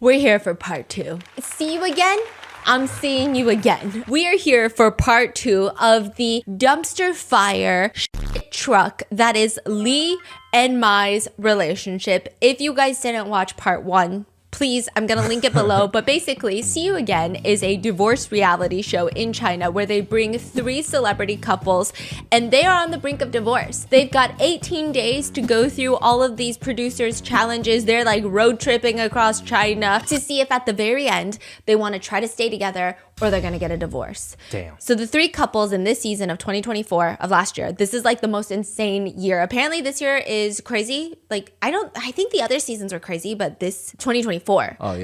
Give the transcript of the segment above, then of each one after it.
We're here for part 2. See you again? I'm seeing you again. We are here for part 2 of the dumpster fire truck that is Lee and Mai's relationship. If you guys didn't watch part 1, please, I'm going to link it below. But basically, See You Again is a divorce reality show in China where they bring 3 celebrity couples and they are on the brink of divorce. They've got 18 days to go through all of these producers' challenges. They're like road tripping across China to see if at the very end they want to try to stay together or they're going to get a divorce. Damn. So the 3 couples in this season of 2024 of last year, this is like the most insane year. Apparently this year is crazy. Like I think the other seasons were crazy, but this 2024,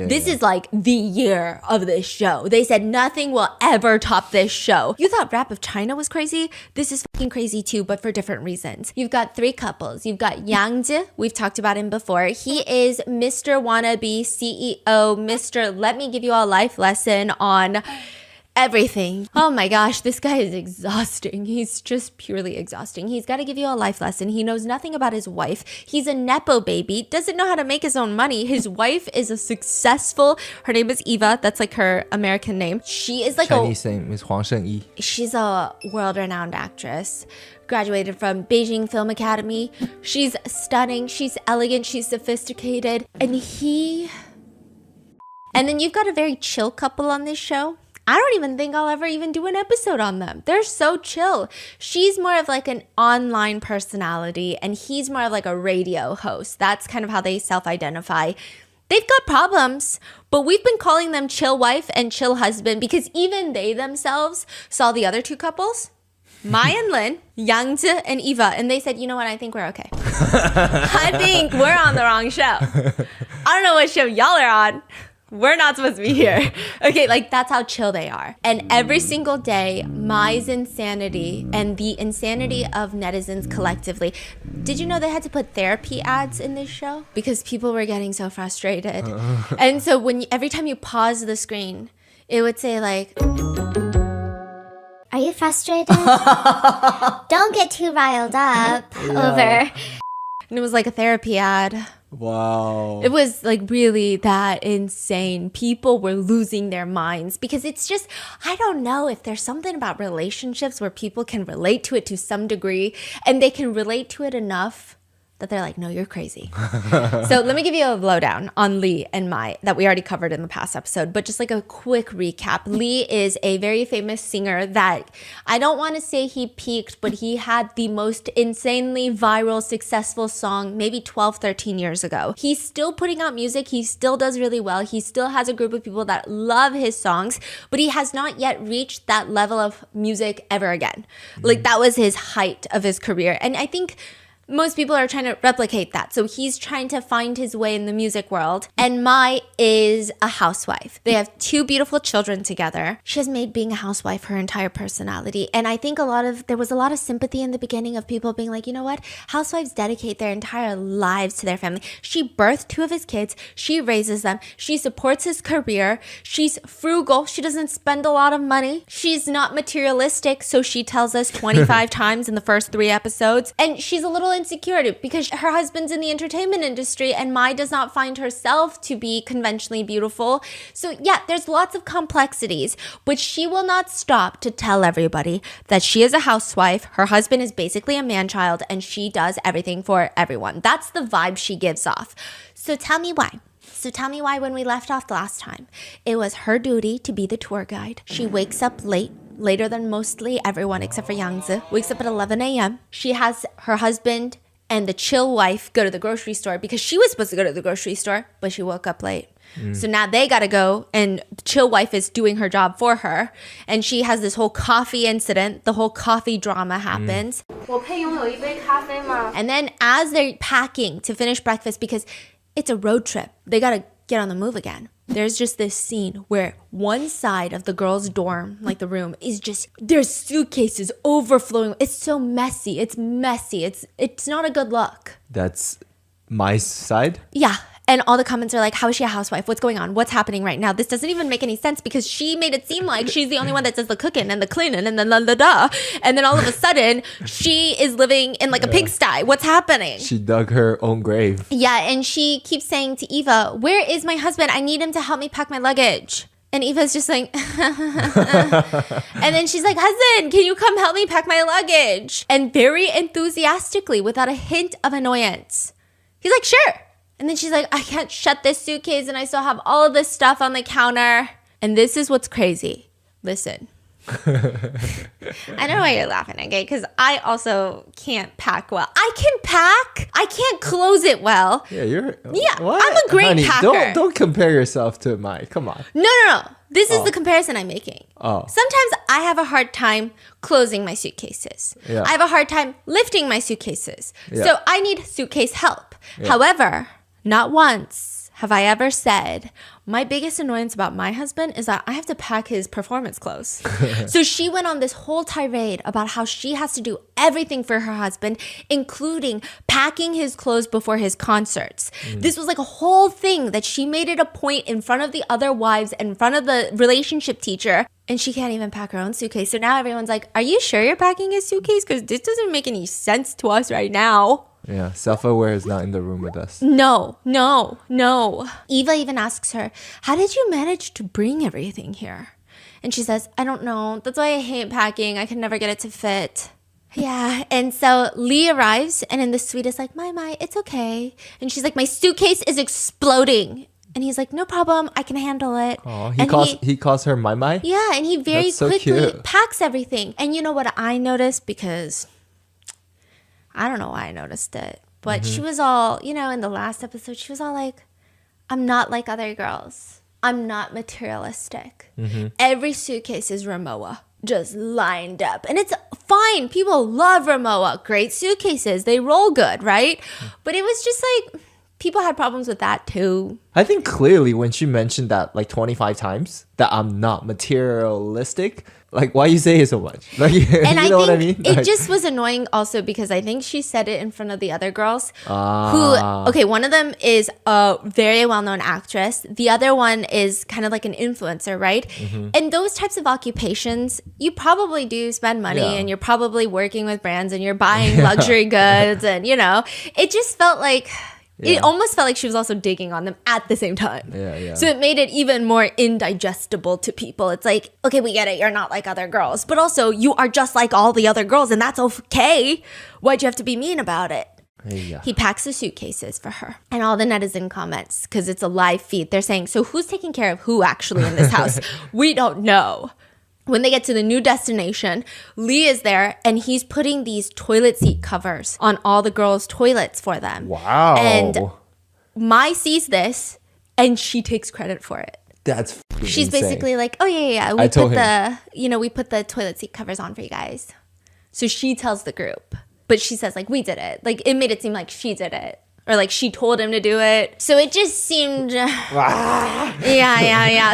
this is like the year of this show. They said nothing will ever top this show. You thought Rap of China was crazy? This is fucking crazy too, but for different reasons. You've got 3 couples. You've got Yang Zhi. We've talked about him before. He is Mr. Wannabe CEO, Mr. Let me give you a life lesson on everything. Oh my gosh, this guy is exhausting. He's just purely exhausting. He's got to give you a life lesson. He knows nothing about his wife. He's a Nepo baby, doesn't know how to make his own money. His wife is a successful, her name is Eva. That's like her American name. She is like Chinese name is Huang Shengyi. She's a world-renowned actress. Graduated from Beijing Film Academy. She's stunning. She's elegant. She's sophisticated. And then you've got a very chill couple on this show. I don't even think I'll ever even do an episode on them. They're so chill. She's more of like an online personality and he's more of like a radio host. That's kind of how they self-identify. They've got problems, but we've been calling them chill wife and chill husband because even they themselves saw the other 2 couples, Mai and Lin, Yang Zhi and Eva, and they said, you know what, I think we're okay. I think we're on the wrong show. I don't know what show y'all are on. We're not supposed to be here. Okay, like that's how chill they are. And every single day, Mai's insanity and the insanity of netizens collectively. Did you know they had to put therapy ads in this show? Because people were getting so frustrated. And so every time you pause the screen, it would say like, are you frustrated? Don't get too riled up over. And it was like a therapy ad. Wow. It was like really that insane. People were losing their minds because it's just, I don't know if there's something about relationships where people can relate to it to some degree and they can relate to it enough that they're like, no, you're crazy. So let me give you a lowdown on Lee and Mai that we already covered in the past episode, but just like a quick recap. Lee is a very famous singer that I don't want to say he peaked, but he had the most insanely viral, successful song maybe 12, 13 years ago. He's still putting out music. He still does really well. He still has a group of people that love his songs, but he has not yet reached that level of music ever again. Like that was his height of his career. And I think most people are trying to replicate that. So he's trying to find his way in the music world. And Mai is a housewife. They have 2 beautiful children together. She has made being a housewife her entire personality. And I think there was a lot of sympathy in the beginning of people being like, you know what? Housewives dedicate their entire lives to their family. She birthed 2 of his kids. She raises them. She supports his career. She's frugal. She doesn't spend a lot of money. She's not materialistic. So she tells us 25 times in the first 3 episodes. And she's a little insecure because her husband's in the entertainment industry and Mai does not find herself to be conventionally beautiful. So yeah, there's lots of complexities, but she will not stop to tell everybody that she is a housewife. Her husband is basically a man-child and she does everything for everyone. That's the vibe she gives off. So tell me why. When we left off the last time, it was her duty to be the tour guide. She wakes up late, later than mostly everyone except for Yang Zhi, wakes up at 11 a.m. She has her husband and the chill wife go to the grocery store because she was supposed to go to the grocery store, but she woke up late. So now they got to go and the chill wife is doing her job for her. And she has this whole coffee incident. The whole coffee drama happens. And then as they're packing to finish breakfast, because it's a road trip, they got to get on the move again. There's just this scene where one side of the girls' dorm, like the room, is just, there's suitcases overflowing. It's so messy. It's messy. It's not a good look. That's my side? Yeah. And all the comments are like, how is she a housewife? What's going on? What's happening right now? This doesn't even make any sense because she made it seem like she's the only one that does the cooking and the cleaning and then da. And then all of a sudden, she is living in like a pigsty. What's happening? She dug her own grave. Yeah, and she keeps saying to Eva, where is my husband? I need him to help me pack my luggage. And Eva's just like, and then she's like, husband, can you come help me pack my luggage? And very enthusiastically, without a hint of annoyance, he's like, sure. And then she's like, I can't shut this suitcase and I still have all of this stuff on the counter. And this is what's crazy. Listen. I know why you're laughing, okay? Because I also can't pack well. I can pack. I can't close it well. Yeah, I'm a great Honey, packer. Don't compare yourself to Mai. Come on. No. This is the comparison I'm making. Oh. Sometimes I have a hard time closing my suitcases. Yeah. I have a hard time lifting my suitcases. Yeah. So I need suitcase help. However, not once have I ever said, my biggest annoyance about my husband is that I have to pack his performance clothes. So she went on this whole tirade about how she has to do everything for her husband, including packing his clothes before his concerts. This was like a whole thing that she made it a point in front of the other wives, in front of the relationship teacher, and she can't even pack her own suitcase. So now everyone's like, are you sure you're packing his suitcase? Because this doesn't make any sense to us right now. Yeah, self-aware is not in the room with us. No. Eva even asks her, how did you manage to bring everything here? And she says, I don't know. That's why I hate packing. I can never get it to fit. Yeah. And so Lee arrives and in the suite is like, Mai, it's okay. And she's like, my suitcase is exploding. And he's like, no problem. I can handle it. Oh, And he calls her Mai. Yeah. And he very That's so quickly cute. packs everything. And you know what I noticed? Because I don't know why I noticed it, but she was all, in the last episode, she was all like, I'm not like other girls. I'm not materialistic. Every suitcase is Ramoa, just lined up. And it's fine. People love Ramoa. Great suitcases. They roll good, right? But it was just like, people had problems with that too. I think clearly when she mentioned that like 25 times, that I'm not materialistic, like why you say it so much? Like, And you know what I think mean? it Like, just was annoying also because I think she said it in front of the other girls one of them is a very well-known actress. The other one is kind of like an influencer, right? And those types of occupations, you probably do spend money Yeah. and you're probably working with brands and you're buying luxury goods and, it just felt like... It Yeah. almost felt like she was also digging on them at the same time. Yeah. So it made it even more indigestible to people. It's like, okay, we get it. You're not like other girls. But also, you are just like all the other girls, and that's okay. Why'd you have to be mean about it? yeah. He packs the suitcases for her. And all the netizen comments, because it's a live feed, they're saying, so who's taking care of who actually in this house? We don't know. When they get to the new destination, Lee is there and he's putting these toilet seat covers on all the girls' toilets for them. Wow. And Mai sees this and she takes credit for it. That's She's insane. basically like, oh yeah. I told We put the toilet seat covers on for you guys. So she tells the group, but she says like, we did it. Like it made it seem like she did it. Or like she told him to do it. So it just seemed, yeah.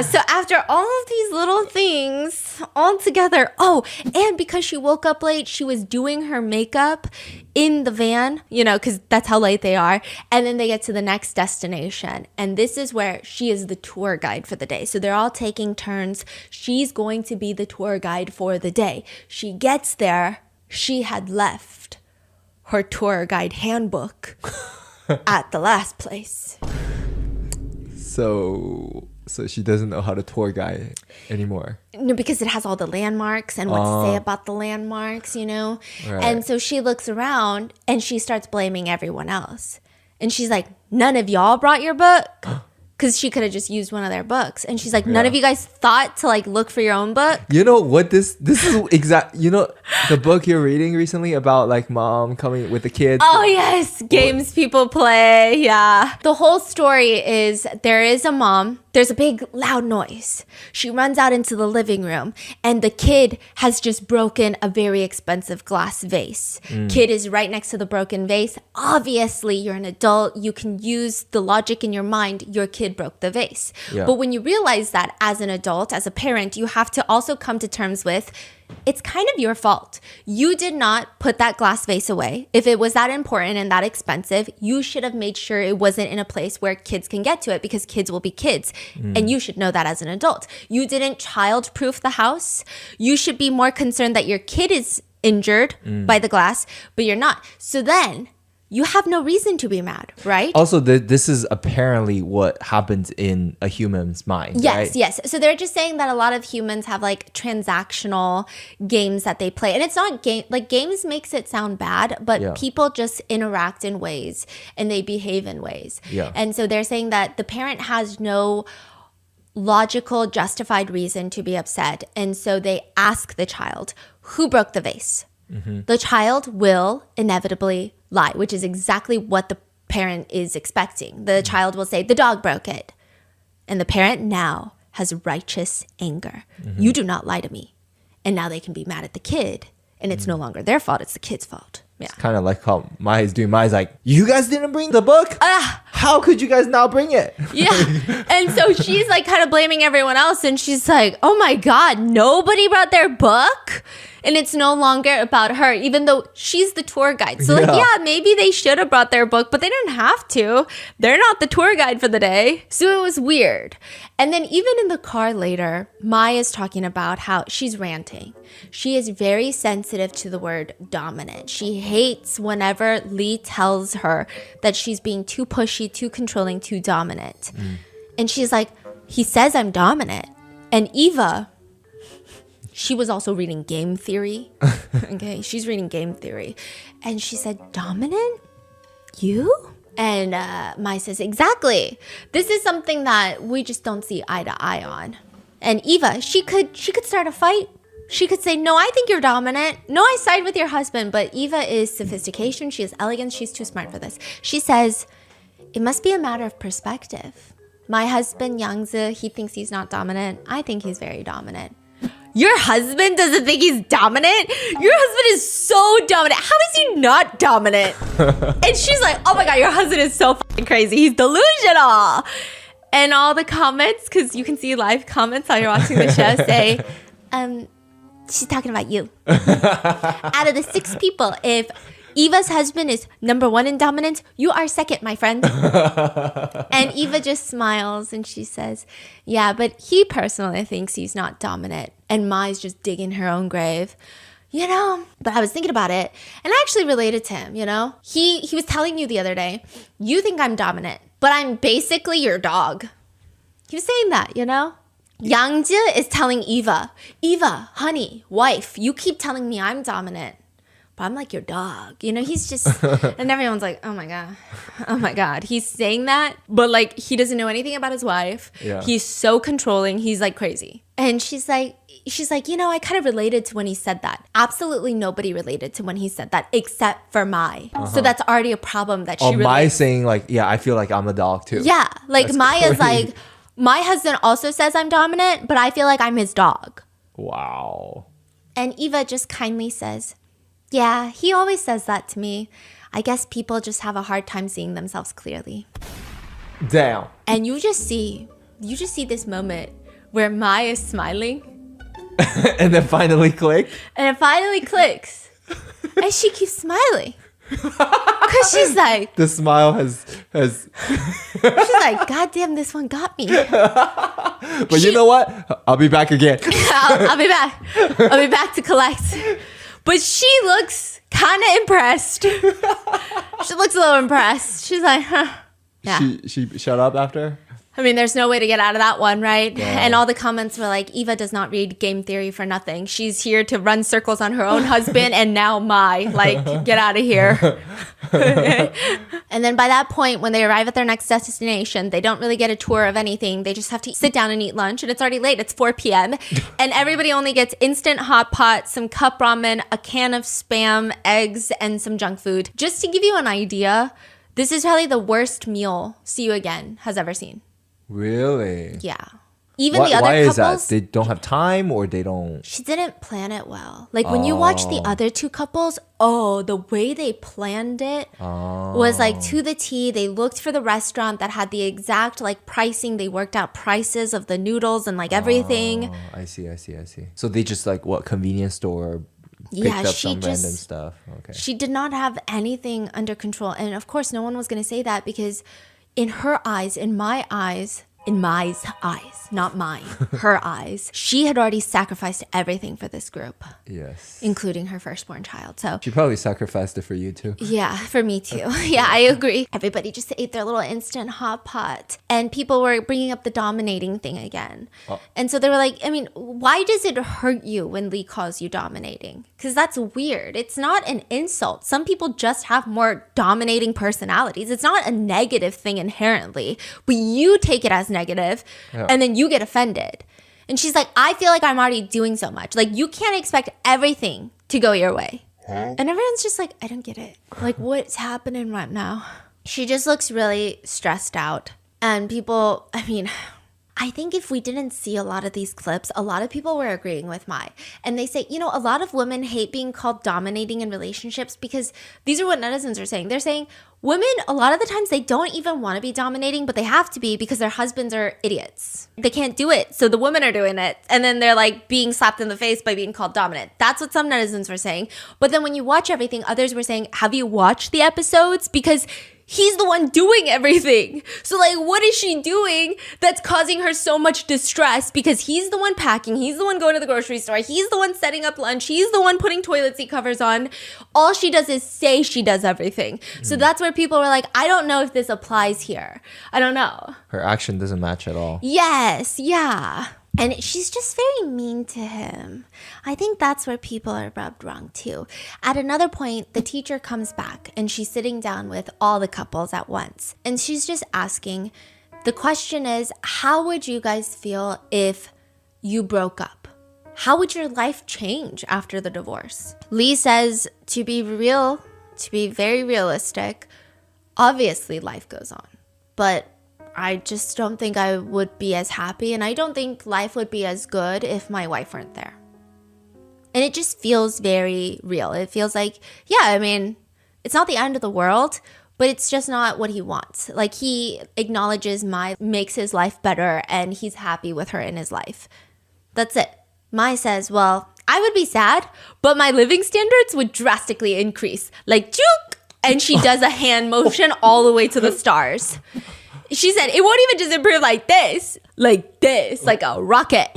So after all of these little things all together, and because she woke up late, she was doing her makeup in the van, because that's how late they are. And then they get to the next destination. And this is where she is the tour guide for the day. So they're all taking turns. She's going to be the tour guide for the day. She gets there. She had left her tour guide handbook at the last place. So she doesn't know how to tour guide anymore. No, because it has all the landmarks and what to say about the landmarks, Right. And so she looks around and she starts blaming everyone else. And she's like, none of y'all brought your book? Because she could have just used one of their books. And she's like, none of you guys thought to like look for your own book? You know what this is exact, the book you're reading recently about like mom coming with the kids. Oh, yes. Games people play. Yeah. The whole story is there is a mom. There's a big loud noise. She runs out into the living room and the kid has just broken a very expensive glass vase. Kid is right next to the broken vase. Obviously, you're an adult. You can use the logic in your mind. Your kid broke the vase. Yeah. But when you realize that as an adult, as a parent, you have to also come to terms with it's kind of your fault. You did not put that glass vase away. If it was that important and that expensive, you should have made sure it wasn't in a place where kids can get to it, because kids will be kids. And you should know that as an adult. You didn't child-proof the house. You should be more concerned that your kid is injured by the glass, but you're not. So then you have no reason to be mad, right? Also, this is apparently what happens in a human's mind, Yes, right? yes. So they're just saying that a lot of humans have like transactional games that they play. And it's not games makes it sound bad, but Yeah. people just interact in ways and they behave in ways. Yeah. And so they're saying that the parent has no logical, justified reason to be upset. And so they ask the child, who broke the vase? The child will inevitably lie, which is exactly what the parent is expecting. The child will say, the dog broke it. And the parent now has righteous anger. You do not lie to me. And now they can be mad at the kid. And it's no longer their fault, it's the kid's fault. Yeah. It's kind of like how Maya's doing. Maya's like, you guys didn't bring the book? How could you guys not bring it? Yeah. And so she's like kind of blaming everyone else. And she's like, oh my God, nobody brought their book? And it's no longer about her, even though she's the tour guide. So like, yeah, maybe they should have brought their book, but they didn't have to. They're not the tour guide for the day. So it was weird. And then even in the car later, Maya's talking about how she's ranting. She is very sensitive to the word dominant. She hates whenever Lee tells her that she's being too pushy, too controlling, too dominant. And she's like, he says I'm dominant. And Eva, she was also reading game theory. Okay, she's reading game theory. And she said, dominant? You? And Mai says, exactly. This is something that we just don't see eye to eye on. And Eva, she could start a fight. She could say, no, I think you're dominant. No, I side with your husband. But Eva is sophistication. She is elegance. She's too smart for this. She says, it must be a matter of perspective. My husband, Yangzi, he thinks he's not dominant. I think he's very dominant. Your husband doesn't think he's dominant? Your husband is so dominant. How is he not dominant? And she's like, oh my God, your husband is so fucking crazy. He's delusional. And all the comments, because you can see live comments while you're watching the show, say, she's talking about you. Out of the 6 people, if Eva's husband is number 1 in dominance, you are second, my friend. And Eva just smiles and she says, yeah, but he personally thinks he's not dominant. And Mai's just digging her own grave. You know, but I was thinking about it and I actually related to him, you know? He was telling you the other day, you think I'm dominant, but I'm basically your dog. He was saying that, you know? Yangji is telling Eva, honey, wife, you keep telling me I'm dominant, but I'm like your dog. You know, he's just, and everyone's like, oh my God. He's saying that, but like he doesn't know anything about his wife. Yeah. He's so controlling. He's like crazy. And she's like, you know, I kind of related to when he said that. Absolutely nobody related to when he said that except for Mai. So that's already a problem that she relates. Mai saying like, yeah, I feel like I'm a dog too. Yeah. Like That's Maya's crazy. like, my husband also says I'm dominant, but I feel like I'm his dog. Wow. And Eva just kindly says, yeah, he always says that to me. I guess people just have a hard time seeing themselves clearly. Damn. And you just see this moment where Mai is smiling. And then finally click. And it finally clicks. And she keeps smiling. Because she's like, The smile has she's like, God damn, this one got me. But you know what? I'll be back again. I'll be back. I'll be back to collect. But she looks kind of impressed. She looks a little impressed. She's like, huh. Yeah. She shut up after? I mean, there's no way to get out of that one, right? Yeah. And all the comments were like, Eva does not read game theory for nothing. She's here to run circles on her own husband and now Mai. Like, get out of here. And then by that point, when they arrive at their next destination, they don't really get a tour of anything. They just have to sit down and eat lunch. And it's already late. It's 4 p.m. And everybody only gets instant hot pot, some cup ramen, a can of Spam, eggs, and some junk food. Just to give you an idea, this is probably the worst meal See You Again has ever seen. Really? Yeah. Even the other why is that? couples, They don't have time or they don't. she didn't plan it well. Like when you watch the other two couples, the way they planned it was like to the T. They looked for the restaurant that had the exact like pricing. They worked out prices of the noodles and like everything. Oh, I see. So they just like what convenience store picked Yeah, up she some random just- stuff. Okay. She did not have anything under control. And of course, no one was going to say that because in her eyes, in my eyes, not mine, her eyes, she had already sacrificed everything for this group, Yes. including her firstborn child. So She probably sacrificed it for you too. yeah, for me too. Yeah, I agree. Everybody just ate their little instant hot pot. And people were bringing up the dominating thing again. And so they were like, I mean, why does it hurt you when Lee calls you dominating? Because that's weird. It's not an insult. Some people just have more dominating personalities. It's not a negative thing inherently, but you take it as negative and then you get offended. And she's like, I feel like I'm already doing so much. Like, you can't expect everything to go your way. And everyone's just like, I don't get it. Like, what's happening right now? She just looks really stressed out. And people, I mean, I think if we didn't see a lot of these clips, a lot of people were agreeing with Mai. And they say, you know, a lot of women hate being called dominating in relationships because these are what netizens are saying. They're saying women, a lot of the times, they don't even want to be dominating, but they have to be because their husbands are idiots. They can't do it. So the women are doing it. And then they're like being slapped in the face by being called dominant. That's what some netizens were saying. But then when you watch everything, others were saying, have you watched the episodes? Because he's the one doing everything. So like, what is she doing that's causing her so much distress? Because he's the one packing. He's the one going to the grocery store. He's the one setting up lunch. He's the one putting toilet seat covers on. All she does is say she does everything. So that's where people were like, I don't know if this applies here. I don't know. Her action doesn't match at all. Yes, yeah. And she's just very mean to him. I think that's where people are rubbed wrong too. At another point, the teacher comes back and she's sitting down with all the couples at once. And she's just asking, the question is, how would you guys feel if you broke up? How would your life change after the divorce? Lee says, to be real, to be very realistic, obviously life goes on. But I just don't think I would be as happy, and I don't think life would be as good if my wife weren't there. And it just feels very real. It feels like, yeah, I mean, it's not the end of the world, but it's just not what he wants. Like, he acknowledges Mai makes his life better, and he's happy with her in his life. That's it. Mai says, well, I would be sad, but my living standards would drastically increase. Like, juke! And she does a hand motion all the way to the stars. She said, it won't even just improve like this, like a rocket.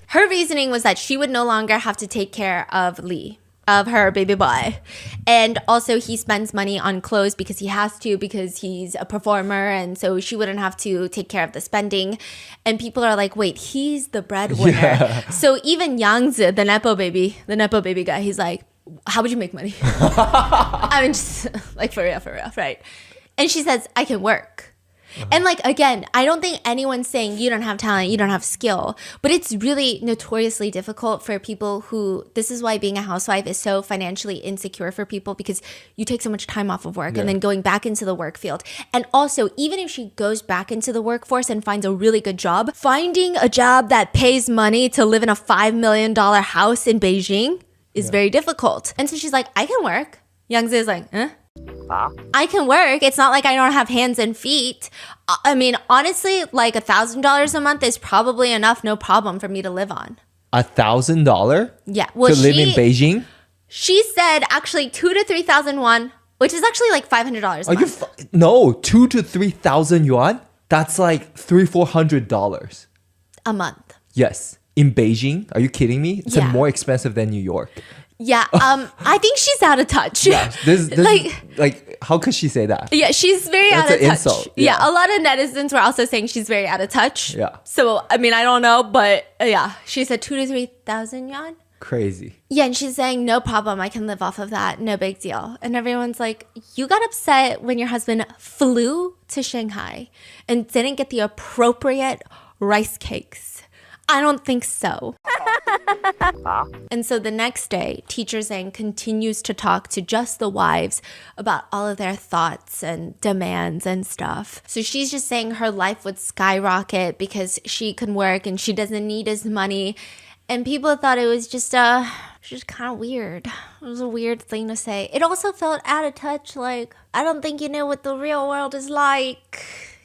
Her reasoning was that she would no longer have to take care of Lee, of her baby boy. And also he spends money on clothes because he has to, because he's a performer. And so she wouldn't have to take care of the spending. And people are like, wait, he's the breadwinner. Yeah. So even Yangzi, the Nepo baby guy, he's like, how would you make money? I mean, just like for real, right? And she says, I can work. And like, again, I don't think anyone's saying you don't have talent, you don't have skill, but it's really notoriously difficult for people who, this is why being a housewife is so financially insecure for people, because you take so much time off of work and then going back into the work field. And also, even if she goes back into the workforce and finds a really good job, finding a job that pays money to live in a $5 million house in Beijing is very difficult. And so she's like, I can work. Youngzi is like, huh? I can work. It's not like I don't have hands and feet. I mean, honestly, like $1,000 a month is probably enough, no problem for me to live on. $1,000? Yeah. Well, to live in Beijing? She said actually 2,000 to 3,000 won, which is actually like $500 a month. No, 2,000 to 3,000 yuan? That's like $300-400 a month. Yes. In Beijing? Are you kidding me? It's more expensive than New York. Yeah, I think she's out of touch. Yeah, this like how could she say that? Yeah, she's very That's out of an touch. insult. Yeah, a lot of netizens were also saying she's very out of touch. Yeah. So, I mean, I don't know, but yeah, she said 2,000 to 3,000 yuan. Crazy. Yeah, and she's saying, no problem, I can live off of that, no big deal. And everyone's like, you got upset when your husband flew to Shanghai and didn't get the appropriate rice cakes. I don't think so. And so the next day, teacher Zhang continues to talk to just the wives about all of their thoughts and demands and stuff. So she's just saying her life would skyrocket because she can work and she doesn't need his money. And people thought it was just kind of weird. It was a weird thing to say. It also felt out of touch, like, I don't think you know what the real world is like.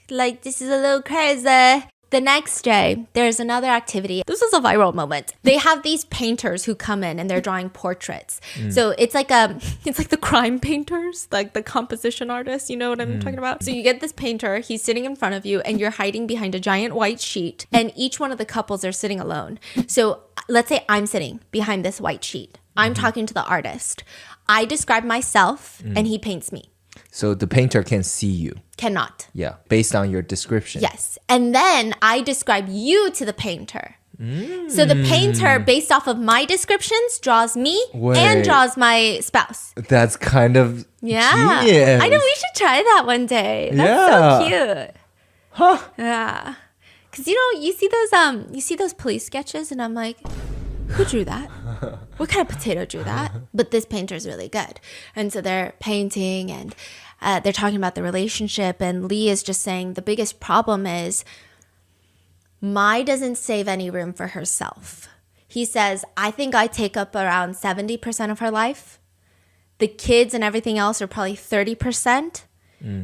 Like, this is a little crazy. The next day, there's another activity. This was a viral moment. They have these painters who come in and they're drawing portraits. So it's like the crime painters, like the composition artists. You know what I'm talking about? So you get this painter, he's sitting in front of you and you're hiding behind a giant white sheet and each one of the couples are sitting alone. So let's say I'm sitting behind this white sheet. I'm talking to the artist. I describe myself and he paints me. So the painter can see you. Cannot. Yeah, based on your description. Yes. And then I describe you to the painter. So the painter, based off of my descriptions, draws me and draws my spouse. That's kind of Yeah. genius. I know, we should try that one day. That's Yeah. so cute. Huh? Yeah. Because, you see those police sketches and I'm like, who drew that? What kind of potato drew that? But this painter's really good. And so they're painting and they're talking about the relationship. And Lee is just saying the biggest problem is Mai doesn't save any room for herself. He says, I think I take up around 70% of her life. The kids and everything else are probably 30%.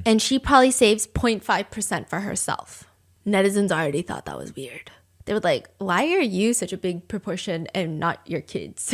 And she probably saves 0.5% for herself. Netizens already thought that was weird. They were like, why are you such a big proportion and not your kids?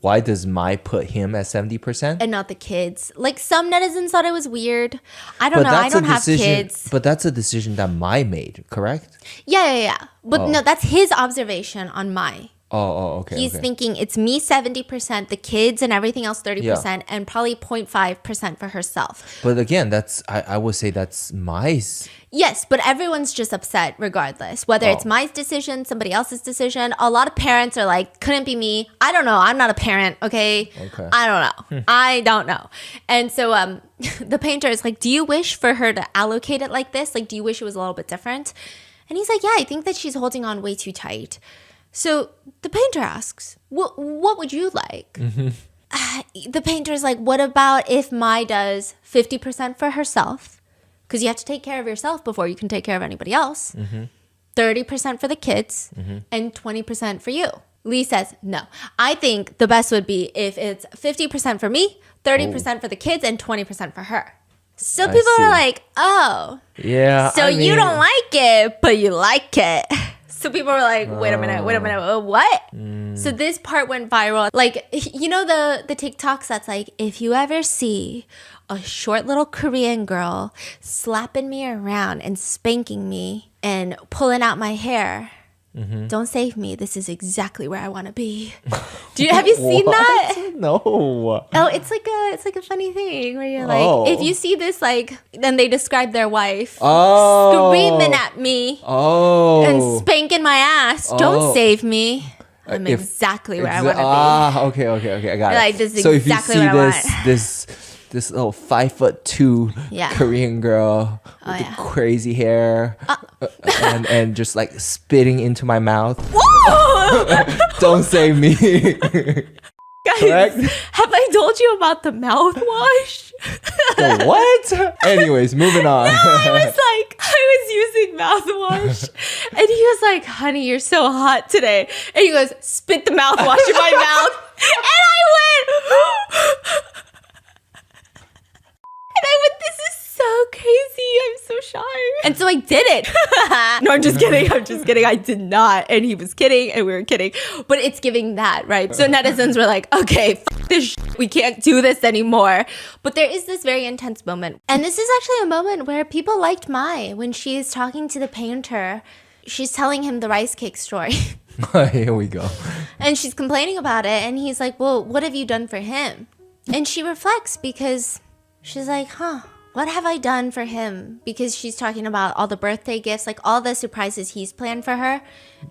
Why does Mai put him at 70%? And not the kids. Like, some netizens thought it was weird. I don't know. I don't have kids. But that's a decision that Mai made, correct? Yeah. But no, that's his observation on Mai. Okay. He's thinking it's me 70%, the kids and everything else 30%, and probably 0.5% for herself. But again, I would say that's Mai's. Yes, but everyone's just upset regardless. Whether it's Mai's decision, somebody else's decision. A lot of parents are like, couldn't be me. I don't know. I'm not a parent, okay? I don't know. I don't know. And so the painter is like, do you wish for her to allocate it like this? Like, do you wish it was a little bit different? And he's like, yeah, I think that she's holding on way too tight. So the painter asks, what would you like? The painter's like, what about if Mai does 50% for herself? Because you have to take care of yourself before you can take care of anybody else. 30% for the kids and 20% for you. Lee says, no. I think the best would be if it's 50% for me, 30% for the kids, and 20% for her. So people are like, oh. Yeah. So you don't like it, but you like it. So people were like, wait a minute, what? So this part went viral. Like, you know the TikToks that's like, if you ever see a short little Korean girl slapping me around and spanking me and pulling out my hair, don't save me. This is exactly where I want to be. Have you seen that? No. Oh, it's like a funny thing where you're like, if you see this, like, then they describe their wife screaming at me and spanking my ass. Don't save me. I'm exactly where I want to be. Okay, I got it. Like, this is so exactly if you see what I want. this little 5'2" Korean girl with the crazy hair and just like spitting into my mouth. Don't save me. Guys, correct? Have I told you about the mouthwash? The what? Anyways, moving on. I was using mouthwash and he was like, honey, you're so hot today. And he goes, spit the mouthwash in my mouth. And I went, this is so crazy. I'm so shy. And so I did it. No, I'm just kidding. I did not. And he was kidding and we were kidding. But it's giving that, right? So netizens were like, okay, this we can't do this anymore. But there is this very intense moment. And this is actually a moment where people liked Mai when she's talking to the painter. She's telling him the rice cake story. Here we go. And she's complaining about it. And he's like, well, what have you done for him? And she reflects because she's like, what have I done for him? Because she's talking about all the birthday gifts, like all the surprises he's planned for her.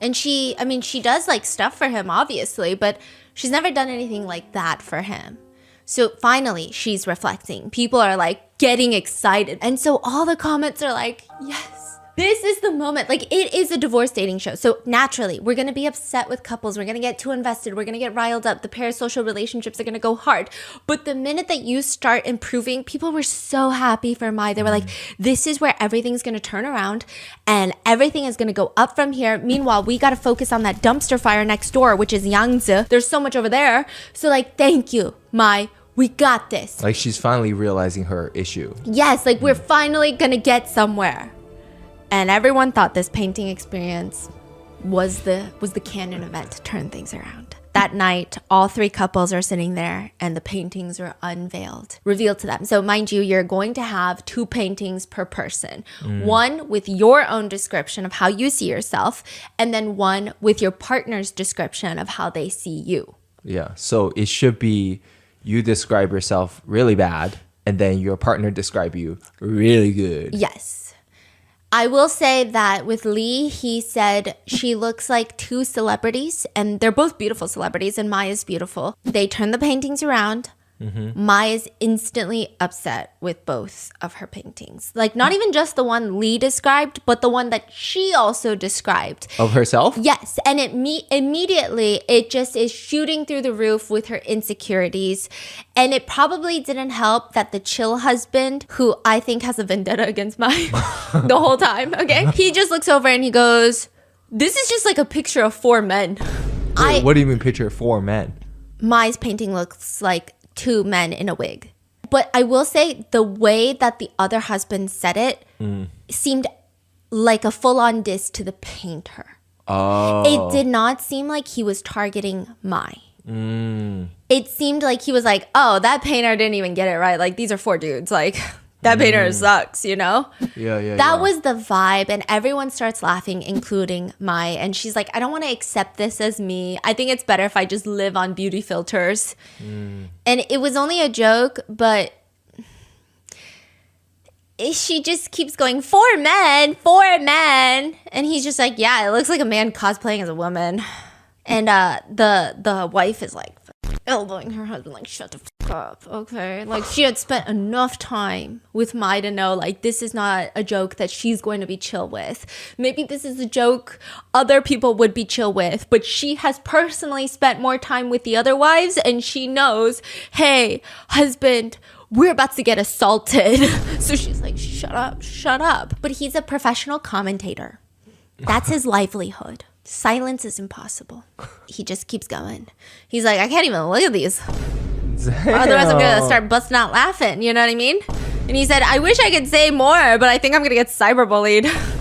And she does like stuff for him, obviously, but she's never done anything like that for him. So finally, she's reflecting. People are like getting excited. And so all the comments are like, yes, This is the moment. Like, it is a divorce dating show. So naturally, we're going to be upset with couples. We're going to get too invested. We're going to get riled up. The parasocial relationships are going to go hard. But the minute that you start improving, people were so happy for Mai. They were like, this is where everything's going to turn around and everything is going to go up from here. Meanwhile, we got to focus on that dumpster fire next door, which is Yangtze. There's so much over there. So like, thank you, Mai. We got this. Like she's finally realizing her issue. Yes, like we're finally going to get somewhere. And everyone thought this painting experience was the canon event to turn things around. That night, all 3 couples are sitting there and the paintings were unveiled, revealed to them. So mind you, you're going to have 2 paintings per person. One with your own description of how you see yourself, and then one with your partner's description of how they see you. Yeah, so it should be you describe yourself really bad and then your partner describe you really good. Yes. I will say that with Lee, he said she looks like 2 celebrities, and they're both beautiful celebrities, and Mai is beautiful. They turn the paintings around. Mai is instantly upset with both of her paintings. Like, not even just the one Lee described, but the one that she also described. Of herself? Yes. And immediately, it just is shooting through the roof with her insecurities. And it probably didn't help that the chill husband, who I think has a vendetta against Mai the whole time, okay? He just looks over and he goes, this is just like a picture of 4 men. Wait, what do you mean picture of 4 men? Mai's painting looks like 2 men in a wig. But I will say the way that the other husband said it seemed like a full-on diss to the painter. Oh. It did not seem like he was targeting Mai. It seemed like he was like, oh, that painter didn't even get it right. Like, these are 4 dudes. Like, that painter sucks, you know? Yeah. That was the vibe, and everyone starts laughing, including Mai. And she's like, I don't want to accept this as me. I think it's better if I just live on beauty filters. And it was only a joke, but she just keeps going, 4 men, 4 men. And he's just like, yeah, it looks like a man cosplaying as a woman. And the wife is like elbowing her husband, like, shut the fuck up, okay? Like, she had spent enough time with Mai to know, like, this is not a joke that she's going to be chill with. Maybe this is a joke other people would be chill with, but she has personally spent more time with the other wives, and she knows, hey, husband, we're about to get assaulted. So she's like, shut up. But he's a professional commentator. That's his livelihood. Silence is impossible. He just keeps going. He's like, I can't even look at these. Otherwise, I'm going to start busting out laughing. You know what I mean? And he said, I wish I could say more, but I think I'm going to get cyberbullied.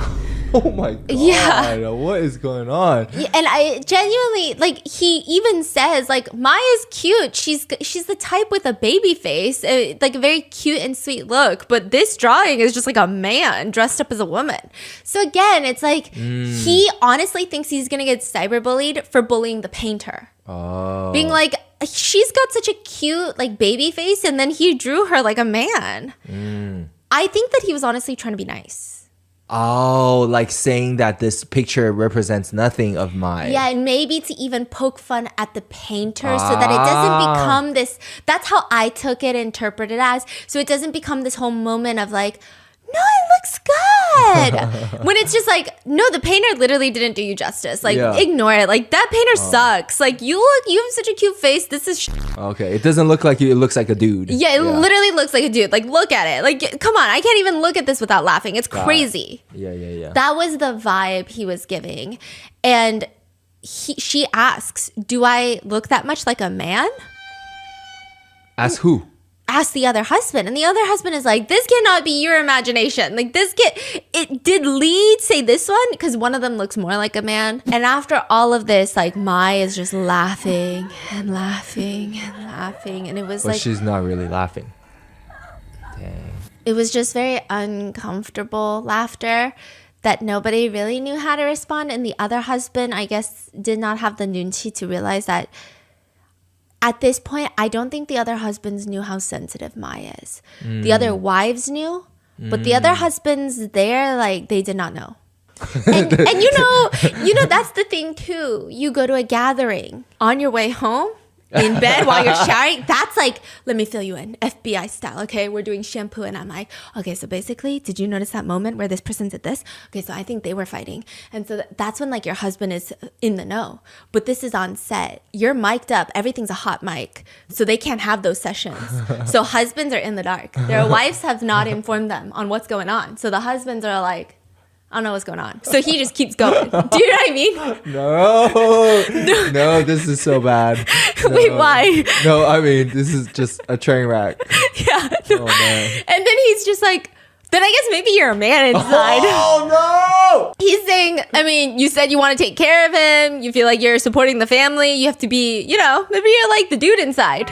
Oh my God. Yeah. What is going on? Yeah, and I genuinely, like, he even says, like, Maya's cute. She's the type with a baby face, like a very cute and sweet look. But this drawing is just like a man dressed up as a woman. So again, it's like he honestly thinks he's going to get cyberbullied for bullying the painter. Oh. Being like, she's got such a cute, like, baby face, and then he drew her like a man. I think that he was honestly trying to be nice. Oh, like saying that this picture represents nothing of mine. Yeah, and maybe to even poke fun at the painter so that it doesn't become this. That's how I took it, interpreted as. So it doesn't become this whole moment of like, no, it looks good. When it's just like, no, the painter literally didn't do you justice. Like, ignore it. Like, that painter sucks. Like, you have such a cute face. This is okay, it doesn't look like you. It looks like a dude. Yeah, it literally looks like a dude. Like, look at it. Like, come on. I can't even look at this without laughing. It's crazy. Yeah. That was the vibe he was giving. And she asks, do I look that much like a man? As who? Ask the other husband, and the other husband is like, this cannot be your imagination. Like, did Lee say this one? Because one of them looks more like a man. And after all of this, like, Mai is just laughing and laughing and laughing. And it was like, she's not really laughing. Dang. It was just very uncomfortable laughter that nobody really knew how to respond. And the other husband, I guess, did not have the nunchi to realize that at this point, I don't think the other husbands knew how sensitive Mai is. The other wives knew, but the other husbands there, like, they did not know. And you know, that's the thing too. You go to a gathering on your way home, in bed while you're showering, that's like, let me fill you in, FBI style. Okay, we're doing shampoo, and I'm like, okay, so basically, did you notice that moment where this person did this? Okay, so I think they were fighting. And so that's when like your husband is in the know. But this is on set. You're mic'd up. Everything's a hot mic. So they can't have those sessions. So husbands are in the dark. Their wives have not informed them on what's going on. So the husbands are like, I don't know what's going on. So he just keeps going. Do you know what I mean? No, this is so bad. No. Wait, why? No, I mean, this is just a train wreck. Yeah. Oh, man. And then he's just like, then I guess maybe you're a man inside. Oh, no! He's saying, I mean, you said you want to take care of him. You feel like you're supporting the family. You have to be, you know, maybe you're like the dude inside.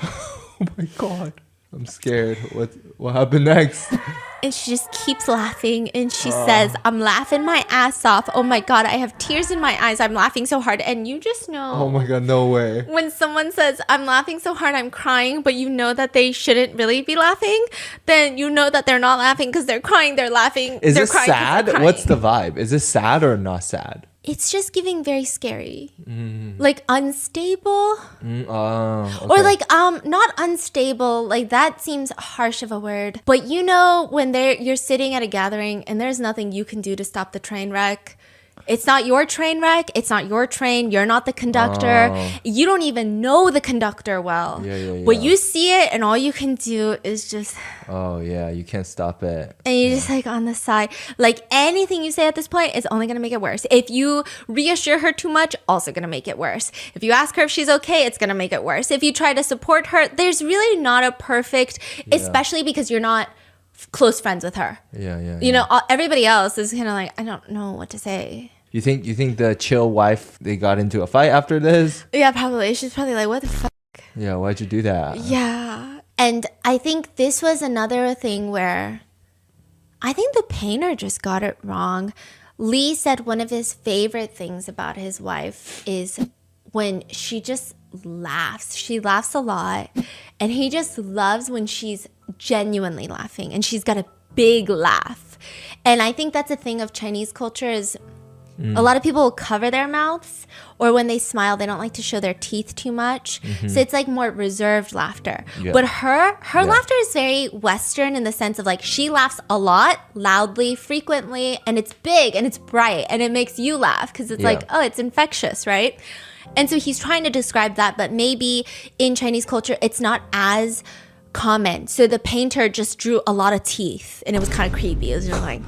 Oh, my God. I'm scared. What happened next? And she just keeps laughing, and she says, I'm laughing my ass off. Oh my God, I have tears in my eyes. I'm laughing so hard. And you just know. Oh my God, no way. When someone says, I'm laughing so hard, I'm crying, but you know that they shouldn't really be laughing, then you know that they're not laughing because they're crying, they're laughing. Is they're this crying 'cause they're sad? crying. What's the vibe? Is this sad or not sad? It's just giving very scary. Like unstable. Okay. Or like not unstable, like that seems harsh of a word. But you know when you're sitting at a gathering and there's nothing you can do to stop the train wreck. It's not your train wreck. It's not your train. You're not the conductor. You don't even know the conductor well. Yeah. But you see it and all you can do is just... Oh, yeah. You can't stop it. And you're just like on the side. Like anything you say at this point is only going to make it worse. If you reassure her too much, also going to make it worse. If you ask her if she's okay, it's going to make it worse. If you try to support her, there's really not a perfect... Especially because you're not close friends with her. Yeah. You know, everybody else is kind of like, I don't know what to say. You think the chill wife, they got into a fight after this? Yeah, probably. She's probably like, what the fuck? Yeah, why'd you do that? Yeah. And I think this was another thing where I think the painter just got it wrong. Lee said one of his favorite things about his wife is when she just laughs. She laughs a lot. And he just loves when she's genuinely laughing and she's got a big laugh. And I think that's a thing of Chinese culture is a lot of people will cover their mouths, or when they smile, they don't like to show their teeth too much. So it's like more reserved laughter. Yeah. But her laughter is very Western in the sense of like she laughs a lot, loudly, frequently, and it's big and it's bright and it makes you laugh because it's like, oh, it's infectious, right? And so he's trying to describe that, but maybe in Chinese culture, it's not as common. So the painter just drew a lot of teeth and it was kind of creepy. It was just like...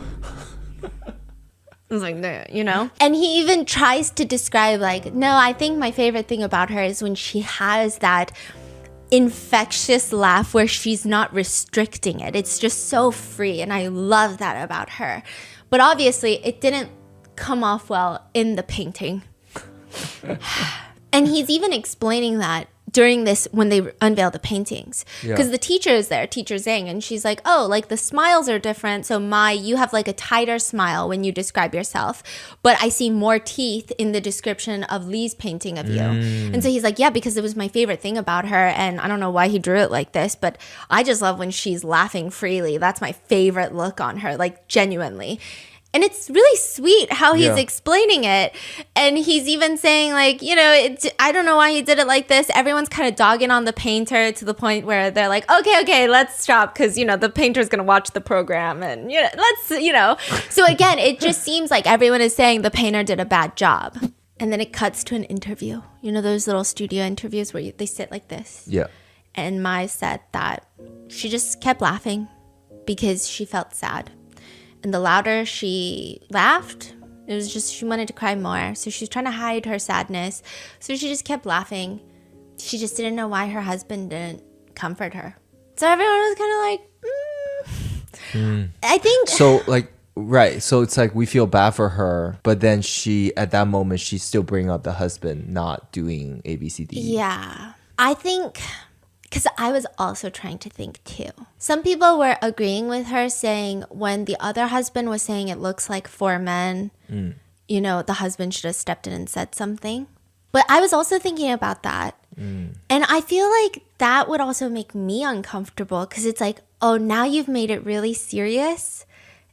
I was like, no, you know? And he even tries to describe like, no, I think my favorite thing about her is when she has that infectious laugh where she's not restricting it. It's just so free. And I love that about her. But obviously, it didn't come off well in the painting. And he's even explaining that during this when they unveil the paintings, because the teacher is there, teacher Zhang, and she's like, oh, like the smiles are different, so you have like a tighter smile when you describe yourself, but I see more teeth in the description of Lee's painting of you. And so he's like, yeah, because it was my favorite thing about her, and I don't know why he drew it like this, but I just love when she's laughing freely. That's my favorite look on her, like genuinely. And it's really sweet how he's explaining it. And he's even saying like, you know, I don't know why he did it like this. Everyone's kind of dogging on the painter to the point where they're like, okay, let's stop. Because, you know, the painter's going to watch the program and, you know, let's, you know. So again, it just seems like everyone is saying the painter did a bad job. And then it cuts to an interview. You know, those little studio interviews where they sit like this. Yeah. And Mai said that she just kept laughing because she felt sad. And the louder she laughed, it was just she wanted to cry more. So she was trying to hide her sadness. So she just kept laughing. She just didn't know why her husband didn't comfort her. So everyone was kind of like, I think... So, like, right. So it's like we feel bad for her, but then at that moment, she's still bringing up the husband not doing A, B, C, D. Yeah. I think... Because I was also trying to think too. Some people were agreeing with her saying when the other husband was saying it looks like 4 men, you know, the husband should have stepped in and said something. But I was also thinking about that. And I feel like that would also make me uncomfortable because it's like, oh, now you've made it really serious.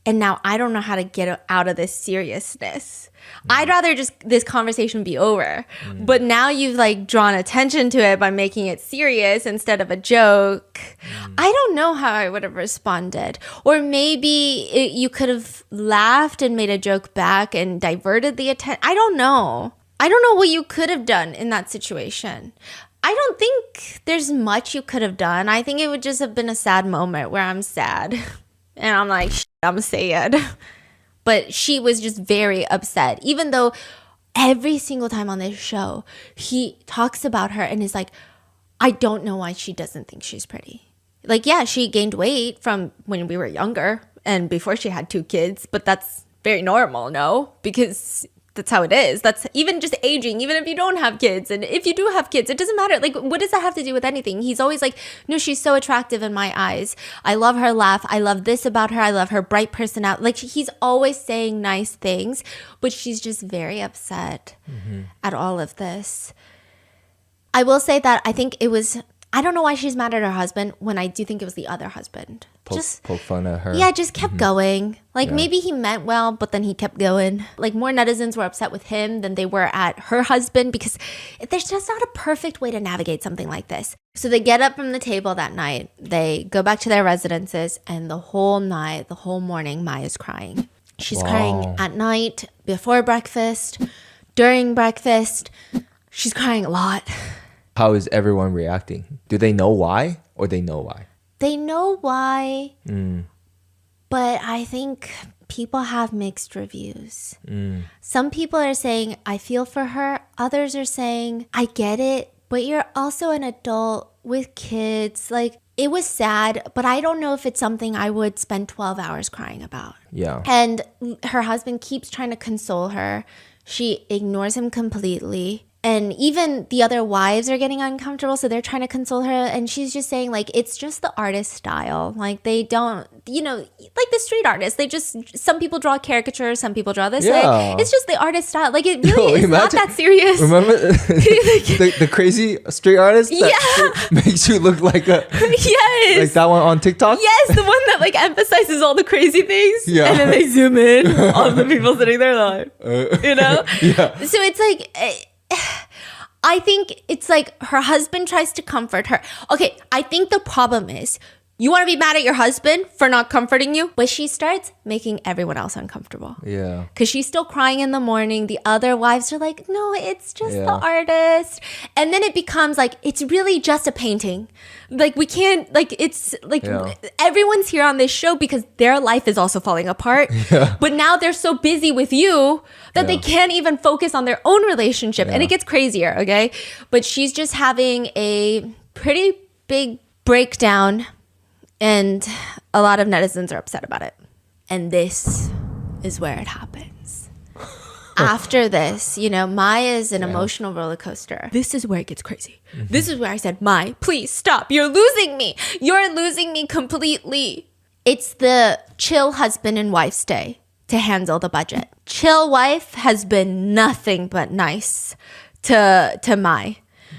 And now I don't know how to get out of this seriousness. I'd rather just this conversation be over. But now you've like drawn attention to it by making it serious instead of a joke. I don't know how I would have responded. Or maybe you could have laughed and made a joke back and diverted the attention. I don't know. I don't know what you could have done in that situation. I don't think there's much you could have done. I think it would just have been a sad moment where I'm sad. And I'm like, I'm sad. But she was just very upset. Even though every single time on this show, he talks about her and is like, I don't know why she doesn't think she's pretty. Like, yeah, she gained weight from when we were younger and before she had 2 kids. But that's very normal, no? Because that's how it is. That's even just aging, even if you don't have kids. And if you do have kids, it doesn't matter. Like, what does that have to do with anything? He's always like, no, she's so attractive in my eyes. I love her laugh. I love this about her. I love her bright personality. Like, he's always saying nice things, but she's just very upset at all of this. I will say that I think it was, I don't know why she's mad at her husband when I do think it was the other husband. Poke fun at her. Yeah, just kept going. Like maybe he meant well, but then he kept going. Like more netizens were upset with him than they were at her husband because there's just not a perfect way to navigate something like this. So they get up from the table that night. They go back to their residences and the whole night, the whole morning, Maya's crying. She's crying at night, before breakfast, during breakfast. She's crying a lot. How is everyone reacting? Do they know why or they know why? They know why, but I think people have mixed reviews. Some people are saying, I feel for her. Others are saying, I get it, but you're also an adult with kids. Like, it was sad, but I don't know if it's something I would spend 12 hours crying about. Yeah. And her husband keeps trying to console her. She ignores him completely. And even the other wives are getting uncomfortable, so they're trying to console her. And she's just saying, like, it's just the artist style. Like, they don't, you know, like the street artists. They just, some people draw caricatures, some people draw this way. It's just the artist style. Like, it really is not that serious. Remember the crazy street artist that makes you look like a... Yes. Like that one on TikTok? Yes, the one that, like, emphasizes all the crazy things. Yeah. And then they zoom in on the people sitting there live. You know? Yeah. So it's like... I think it's like her husband tries to comfort her. Okay, I think the problem is you want to be mad at your husband for not comforting you, but she starts making everyone else uncomfortable. Yeah. Because she's still crying in the morning. The other wives are like, no, it's just the artist. And then it becomes like, it's really just a painting. Like, we can't, like, it's like everyone's here on this show because their life is also falling apart. But now they're so busy with you that they can't even focus on their own relationship. And it gets crazier, okay? But she's just having a pretty big breakdown. And a lot of netizens are upset about it. And this is where it happens. After this, you know, Maya is an emotional roller coaster. This is where it gets crazy. This is where I said, Maya, please stop. You're losing me. You're losing me completely. It's the chill husband and wife's day to handle the budget. Chill wife has been nothing but nice to Maya.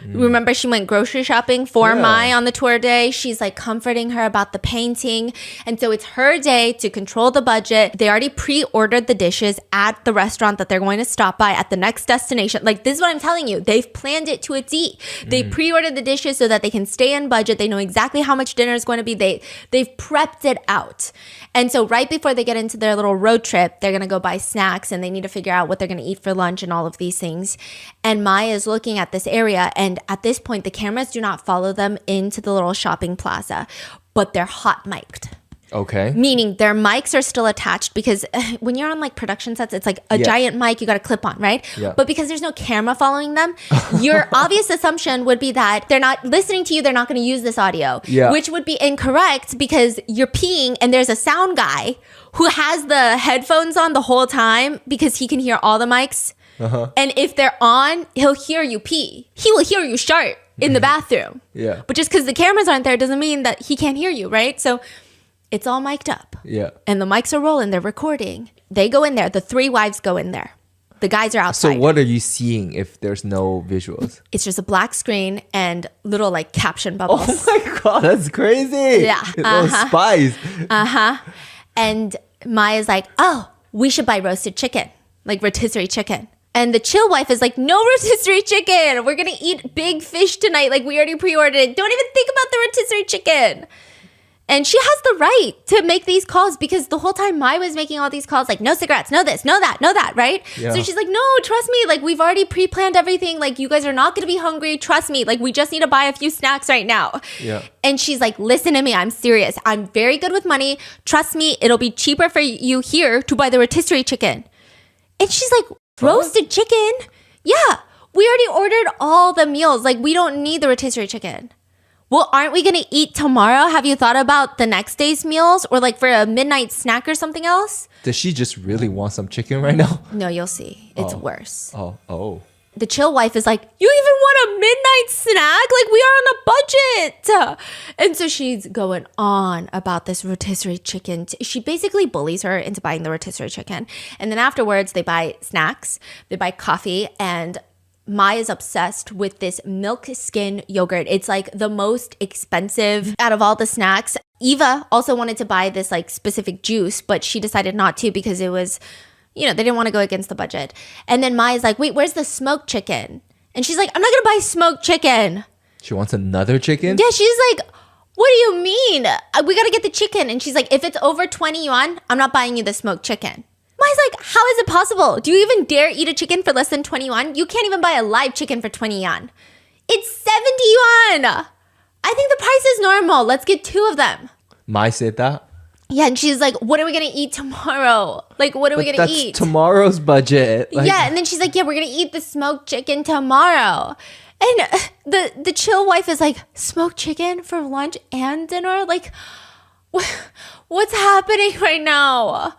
Remember, she went grocery shopping for Mai on the tour day. She's like comforting her about the painting. And so it's her day to control the budget. They already pre-ordered the dishes at the restaurant that they're going to stop by at the next destination. Like, this is what I'm telling you. They've planned it to a T. They pre-ordered the dishes so that they can stay in budget. They know exactly how much dinner is going to be. They've prepped it out. And so right before they get into their little road trip, they're going to go buy snacks and they need to figure out what they're going to eat for lunch and all of these things. And Maya is looking at this area, and at this point, the cameras do not follow them into the little shopping plaza, but they're hot mic'd. Okay. Meaning their mics are still attached because when you're on like production sets, it's like a giant mic you got to clip on, right? Yeah. But because there's no camera following them, your obvious assumption would be that they're not listening to you. They're not going to use this audio, which would be incorrect because you're peeing and there's a sound guy who has the headphones on the whole time because he can hear all the mics. And if they're on, he'll hear you pee. He will hear you shart in the bathroom. But just because the cameras aren't there doesn't mean that he can't hear you, right? So it's all mic'd up. And the mics are rolling. They're recording. They go in there. The three wives go in there. The guys are outside. So what are you seeing if there's no visuals? It's just a black screen and little like caption bubbles. Oh my God, that's crazy. Yeah. Those spies. And Maya's like, oh, we should buy roasted chicken, like rotisserie chicken. And the chill wife is like, no rotisserie chicken. We're going to eat big fish tonight. Like, we already pre-ordered it. Don't even think about the rotisserie chicken. And she has the right to make these calls because the whole time Mai was making all these calls like, no cigarettes, no this, no that, right? Yeah. So she's like, no, trust me. Like, we've already pre-planned everything. Like, you guys are not going to be hungry. Trust me. Like, we just need to buy a few snacks right now. Yeah. And she's like, listen to me. I'm serious. I'm very good with money. Trust me. It'll be cheaper for you here to buy the rotisserie chicken. And she's like, roasted chicken? Yeah. We already ordered all the meals. Like, we don't need the rotisserie chicken. Well, aren't we going to eat tomorrow? Have you thought about the next day's meals or like for a midnight snack or something else? Does she just really want some chicken right now? No, you'll see. It's worse. Oh. The chill wife is like, you even want a midnight snack? Like, we are on a budget. And so she's going on about this rotisserie chicken. She basically bullies her into buying the rotisserie chicken. And then afterwards, they buy snacks, they buy coffee, and Mai is obsessed with this milk skin yogurt. It's like the most expensive out of all the snacks. Eva also wanted to buy this like specific juice, but she decided not to because it was, you know, they didn't want to go against the budget. And then Mai is like, wait, where's the smoked chicken? And she's like, I'm not going to buy smoked chicken. She wants another chicken? Yeah, she's like, what do you mean? We got to get the chicken. And she's like, if it's over 20 yuan, I'm not buying you the smoked chicken. Mai's like, how is it possible? Do you even dare eat a chicken for less than 20 yuan? You can't even buy a live chicken for 20 yuan. It's 70 yuan. I think the price is normal. Let's get 2 of them. Mai said that? Yeah, and she's like, what are we going to eat tomorrow? Like, what are we going to eat? That's tomorrow's budget. Like, yeah, and then she's like, yeah, we're going to eat the smoked chicken tomorrow. And the chill wife is like, smoked chicken for lunch and dinner? Like, what's happening right now?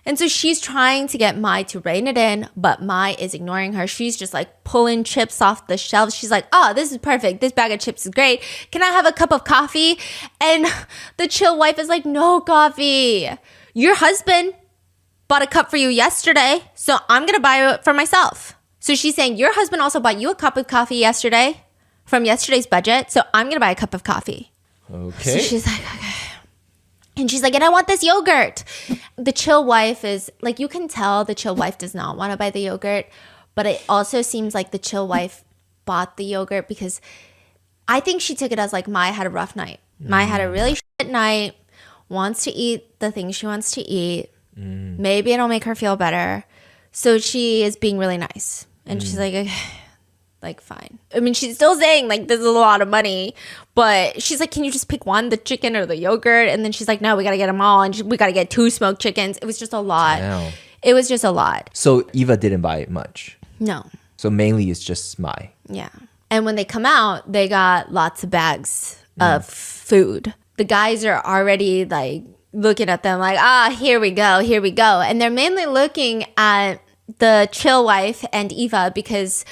And so she's trying to get Mai to rein it in, but Mai is ignoring her. She's just like pulling chips off the shelves. She's like, oh, this is perfect. This bag of chips is great. Can I have a cup of coffee? And the chill wife is like, no coffee. Your husband bought a cup for you yesterday, so I'm going to buy it for myself. So she's saying, your husband also bought you a cup of coffee yesterday from yesterday's budget, so I'm going to buy a cup of coffee. Okay. So she's like, okay. And she's like, and I want this yogurt. The chill wife is like, you can tell the chill wife does not want to buy the yogurt, but it also seems like the chill wife bought the yogurt because I think she took it as like Mai had a rough night. Mai had a really shit night, wants to eat the things she wants to eat. Maybe it'll make her feel better. So she is being really nice. And she's like, okay. Like, fine. I mean, she's still saying, like, this is a lot of money. But she's like, can you just pick one, the chicken or the yogurt? And then she's like, no, we got to get them all. And we got to get 2 smoked chickens. It was just a lot. Damn. It was just a lot. So Eva didn't buy much. No. So mainly it's just Mai. Yeah. And when they come out, they got lots of bags of food. The guys are already, like, looking at them like, here we go, here we go. And they're mainly looking at the chill wife and Eva because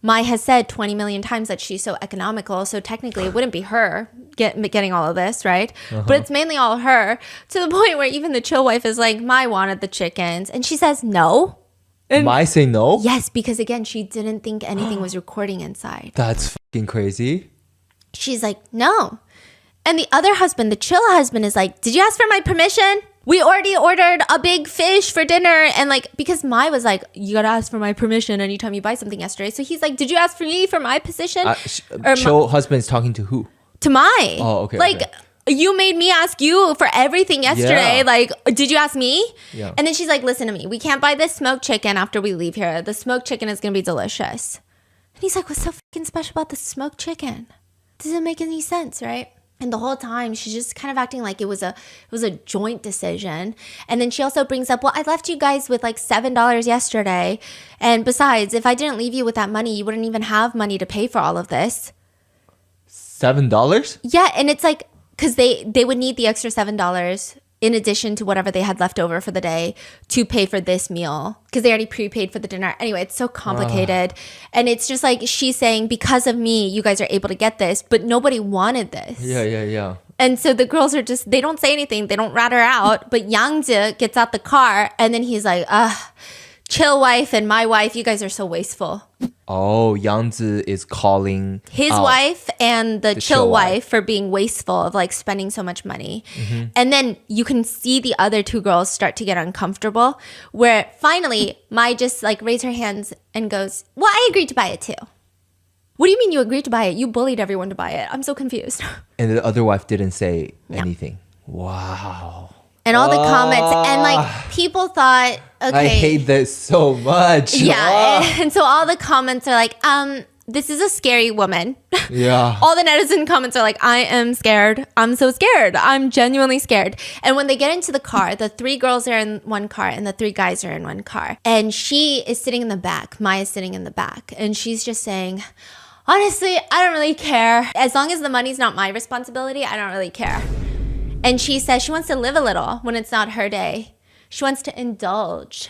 Mai has said 20 million times that she's so economical. So technically it wouldn't be her getting all of this, right? But it's mainly all her, to the point where even the chill wife is like, Mai wanted the chickens. And she says no. And Mai say no? yes, because again, she didn't think anything was recording inside. That's fucking crazy. She's like, no. And the other husband, the chill husband, is like, did you ask for my permission? We already ordered a big fish for dinner. And like, because Mai was like, you gotta ask for my permission anytime you buy something yesterday. So he's like, did you ask for me for my position? Chill husband's talking to who? To Mai. Oh, okay. Like, okay. You made me ask you for everything yesterday. Yeah. Like, did you ask me? Yeah. And then she's like, listen to me. We can't buy this smoked chicken after we leave here. The smoked chicken is gonna be delicious. And he's like, what's so fucking special about the smoked chicken? Doesn't make any sense, right? And the whole time she's just kind of acting like it was a joint decision. And then she also brings up, well, I left you guys with like $7 yesterday. And besides, if I didn't leave you with that money, you wouldn't even have money to pay for all of this. $7? Yeah, and it's like, because they would need the extra $7 in addition to whatever they had left over for the day to pay for this meal because they already prepaid for the dinner. Anyway, it's so complicated. And it's just like she's saying, because of me, you guys are able to get this, but nobody wanted this. Yeah. And so the girls are just, they don't say anything. They don't rat her out. But Yangzi gets out the car and then he's like, chill wife and my wife, you guys are so wasteful. Oh, Yang is calling His out wife and the chill chill wife. wife for being wasteful of like spending so much money. And then you can see the other two girls start to get uncomfortable where finally Mai just like raised her hands and goes, well, I agreed to buy it too. What do you mean you agreed to buy it? You bullied everyone to buy it. I'm so confused. And the other wife didn't say anything. Wow. And all the comments and like people thought, okay. I hate this so much. Yeah. And so all the comments are like, this is a scary woman. Yeah. All the netizen comments are like, I am scared. I'm so scared. I'm genuinely scared. And when they get into the car, the 3 girls are in one car and the 3 guys are in one car. And she is sitting in the back. Maya's sitting in the back. And she's just saying, honestly, I don't really care. As long as the money's not my responsibility, I don't really care. And she says she wants to live a little when it's not her day. She wants to indulge.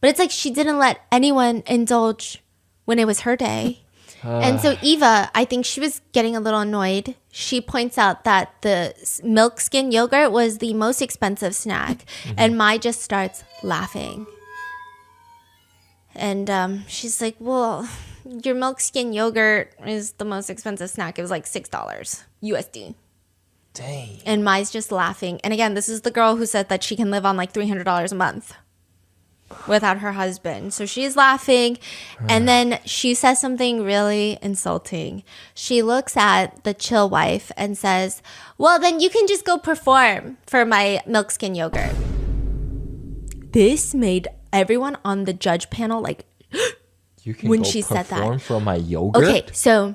But it's like she didn't let anyone indulge when it was her day. And so Eva, I think she was getting a little annoyed. She points out that the milk skin yogurt was the most expensive snack. And Mai just starts laughing. And she's like, well, your milk skin yogurt is the most expensive snack. It was like $6 USD. Dang. And Mai's just laughing. And again, this is the girl who said that she can live on like $300 a month without her husband. So she's laughing. And then she says something really insulting. She looks at the chill wife and says, well, then you can just go perform for my milk skin yogurt. This made everyone on the judge panel like, You can when go she said that. perform for my yogurt? Okay, so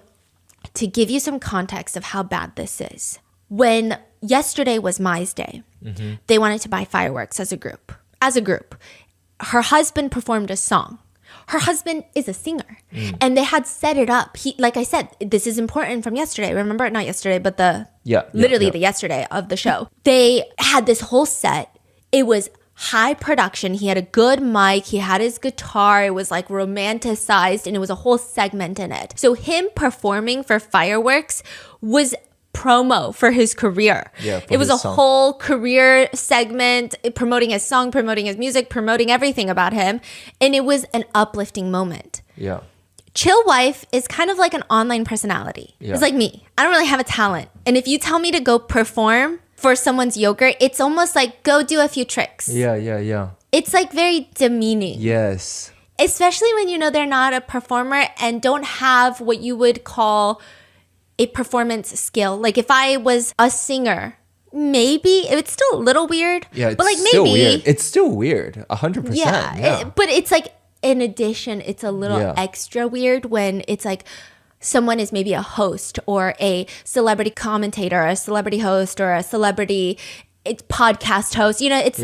to give you some context of how bad this is, when yesterday was Mai's day, they wanted to buy fireworks as a group. Her husband performed a song. Her husband is a singer. And they had set it up. He, like I said, this is important from yesterday. Remember? Not yesterday, but the yesterday of the show. They had this whole set. It was high production. He had a good mic. He had his guitar. It was like romanticized and it was a whole segment in it. So him performing for fireworks was promo for his career. Yeah, it was a whole career segment promoting his song, promoting his music, promoting everything about him. And it was an uplifting moment. Yeah. Chill wife is kind of like an online personality. Yeah. It's like me. I don't really have a talent. And if you tell me to go perform for someone's yogurt, it's almost like go do a few tricks. Yeah. It's like very demeaning. Yes. Especially when you know they're not a performer and don't have what you would call a performance skill. Like if I was a singer, maybe it's still a little weird. Yeah, it's but like still maybe weird. It's still weird. 100%. Yeah. But it's like in addition, it's a little extra weird when it's like someone is maybe a host or a celebrity commentator, or a celebrity host or a celebrity podcast host. You know, it's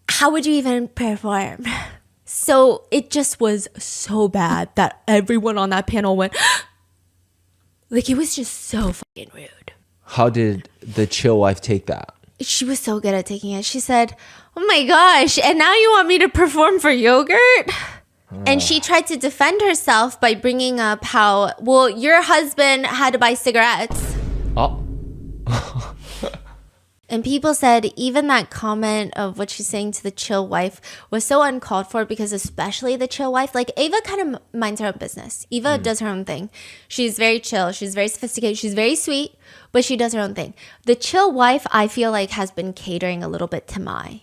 how would you even perform? So it just was so bad that everyone on that panel went like, it was just so fucking rude. How did the chill wife take that? She was so good at taking it. She said, oh my gosh, and now you want me to perform for yogurt? And she tried to defend herself by bringing up how, well, your husband had to buy cigarettes. Oh. And people said even that comment of what she's saying to the chill wife was so uncalled for because especially the chill wife, like Ava kind of minds her own business. Eva does her own thing. She's very chill. She's very sophisticated. She's very sweet, but she does her own thing. The chill wife, I feel like, has been catering a little bit to Mai.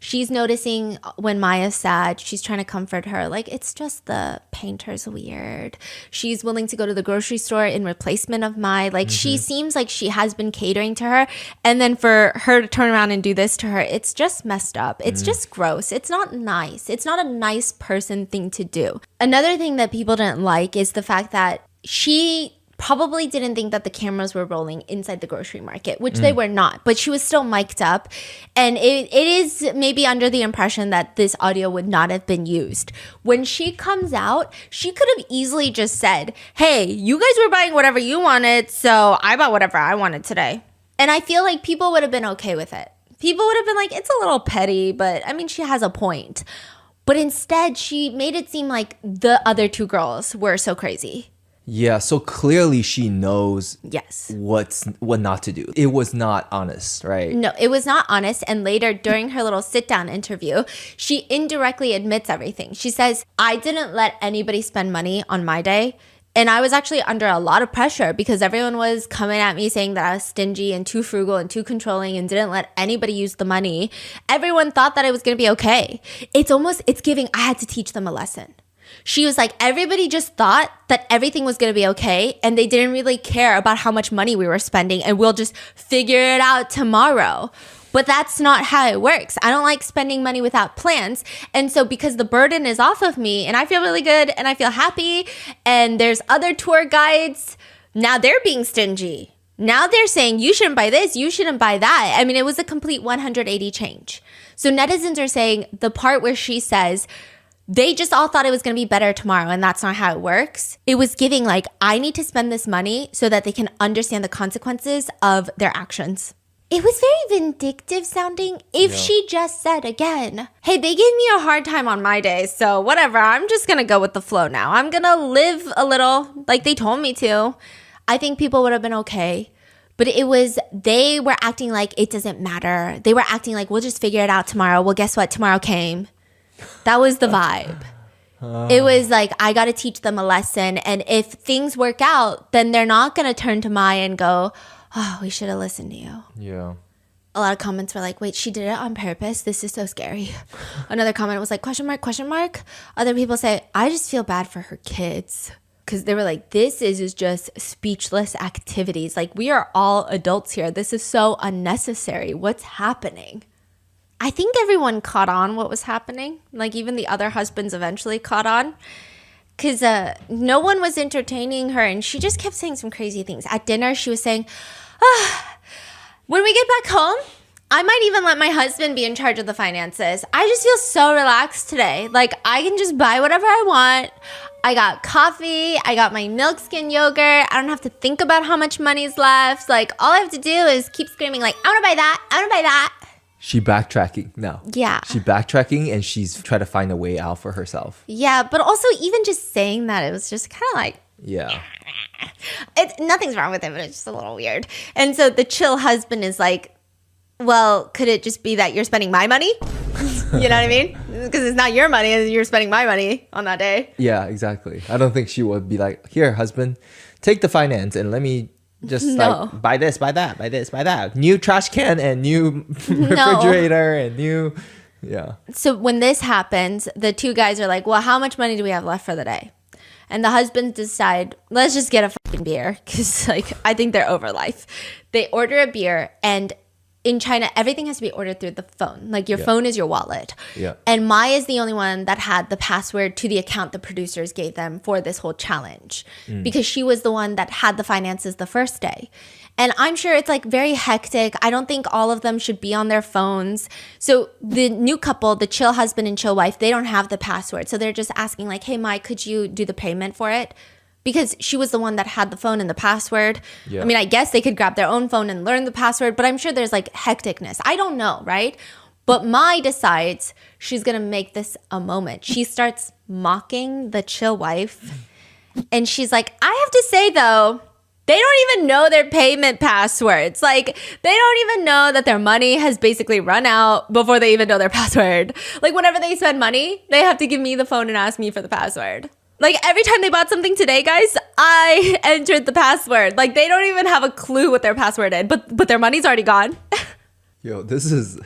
She's noticing when Maya's sad, she's trying to comfort her. Like, it's just the painter's weird. She's willing to go to the grocery store in replacement of Mai. Like, she seems like she has been catering to her. And then for her to turn around and do this to her, it's just messed up. It's just gross. It's not nice. It's not a nice person thing to do. Another thing that people didn't like is the fact that she probably didn't think that the cameras were rolling inside the grocery market, which they were not, but she was still mic'd up. And it is maybe under the impression that this audio would not have been used. When she comes out, she could have easily just said, hey, you guys were buying whatever you wanted, so I bought whatever I wanted today. And I feel like people would have been okay with it. People would have been like, it's a little petty, but I mean, she has a point. But instead, she made it seem like the other two girls were so crazy. Yeah, so clearly she knows Yes. what not to do. It was not honest, right? No, it was not honest. And later, during her little sit-down interview, she indirectly admits everything. She says, I didn't let anybody spend money on my day. And I was actually under a lot of pressure because everyone was coming at me saying that I was stingy and too frugal and too controlling and didn't let anybody use the money. Everyone thought that it was going to be okay. It's giving, I had to teach them a lesson. She was like, everybody just thought that everything was going to be okay. And they didn't really care about how much money we were spending. And we'll just figure it out tomorrow. But that's not how it works. I don't like spending money without plans. And so because the burden is off of me and I feel really good and I feel happy and there's other tour guides, now they're being stingy. Now they're saying you shouldn't buy this, you shouldn't buy that. I mean, it was a complete 180 change. So netizens are saying the part where she says, they just all thought it was going to be better tomorrow and that's not how it works. It was giving like, I need to spend this money so that they can understand the consequences of their actions. It was very vindictive sounding if she just said again, hey, they gave me a hard time on my day, so whatever, I'm just going to go with the flow now. I'm going to live a little like they told me to. I think people would have been okay. But they were acting like it doesn't matter. They were acting like we'll just figure it out tomorrow. Well, guess what? Tomorrow came. That was the vibe. It was like, I got to teach them a lesson. And if things work out, then they're not going to turn to Mai and go, oh, we should have listened to you. Yeah. A lot of comments were like, wait, she did it on purpose? This is so scary. Another comment was like, question mark, question mark. Other people say, I just feel bad for her kids. Because they were like, this is just speechless activities. Like, we are all adults here. This is so unnecessary. What's happening? I think everyone caught on what was happening. Like, even the other husbands eventually caught on. Because no one was entertaining her. And she just kept saying some crazy things. At dinner, she was saying, when we get back home, I might even let my husband be in charge of the finances. I just feel so relaxed today. Like, I can just buy whatever I want. I got coffee. I got my milk skin yogurt. I don't have to think about how much money's left. Like, all I have to do is keep screaming, like, I want to buy that. I want to buy that. She backtracking now. Yeah. She backtracking and she's trying to find a way out for herself. Yeah, but also even just saying that, it was just kind of like, yeah. Nothing's wrong with it, but it's just a little weird. And so the chill husband is like, well, could it just be that you're spending my money? You know what I mean? Because it's not your money, you're spending my money on that day. Yeah, exactly. I don't think she would be like, here, husband, take the finance and let me just like buy this, buy that, buy this, buy that. New trash can and new refrigerator and new, yeah. So when this happens, the two guys are like, well, how much money do we have left for the day? And the husbands decide, let's just get a fucking beer. Because like, I think they're over life. They order a beer, and in China, everything has to be ordered through the phone. Like, your phone is your wallet. Yeah. And Mai is the only one that had the password to the account the producers gave them for this whole challenge. Because she was the one that had the finances the first day. And I'm sure it's like very hectic. I don't think all of them should be on their phones. So the new couple, the chill husband and chill wife, they don't have the password. So they're just asking like, hey, Mai, could you do the payment for it? Because she was the one that had the phone and the password. Yeah. I mean, I guess they could grab their own phone and learn the password, but I'm sure there's like hecticness. I don't know, right? But Mai decides she's going to make this a moment. She starts mocking the chill wife. And she's like, I have to say, though, they don't even know their payment passwords. Like, they don't even know that their money has basically run out before they even know their password. Like, whenever they spend money, they have to give me the phone and ask me for the password. Like, every time they bought something today, guys, I entered the password. Like, they don't even have a clue what their password is, but their money's already gone. Yo, this is,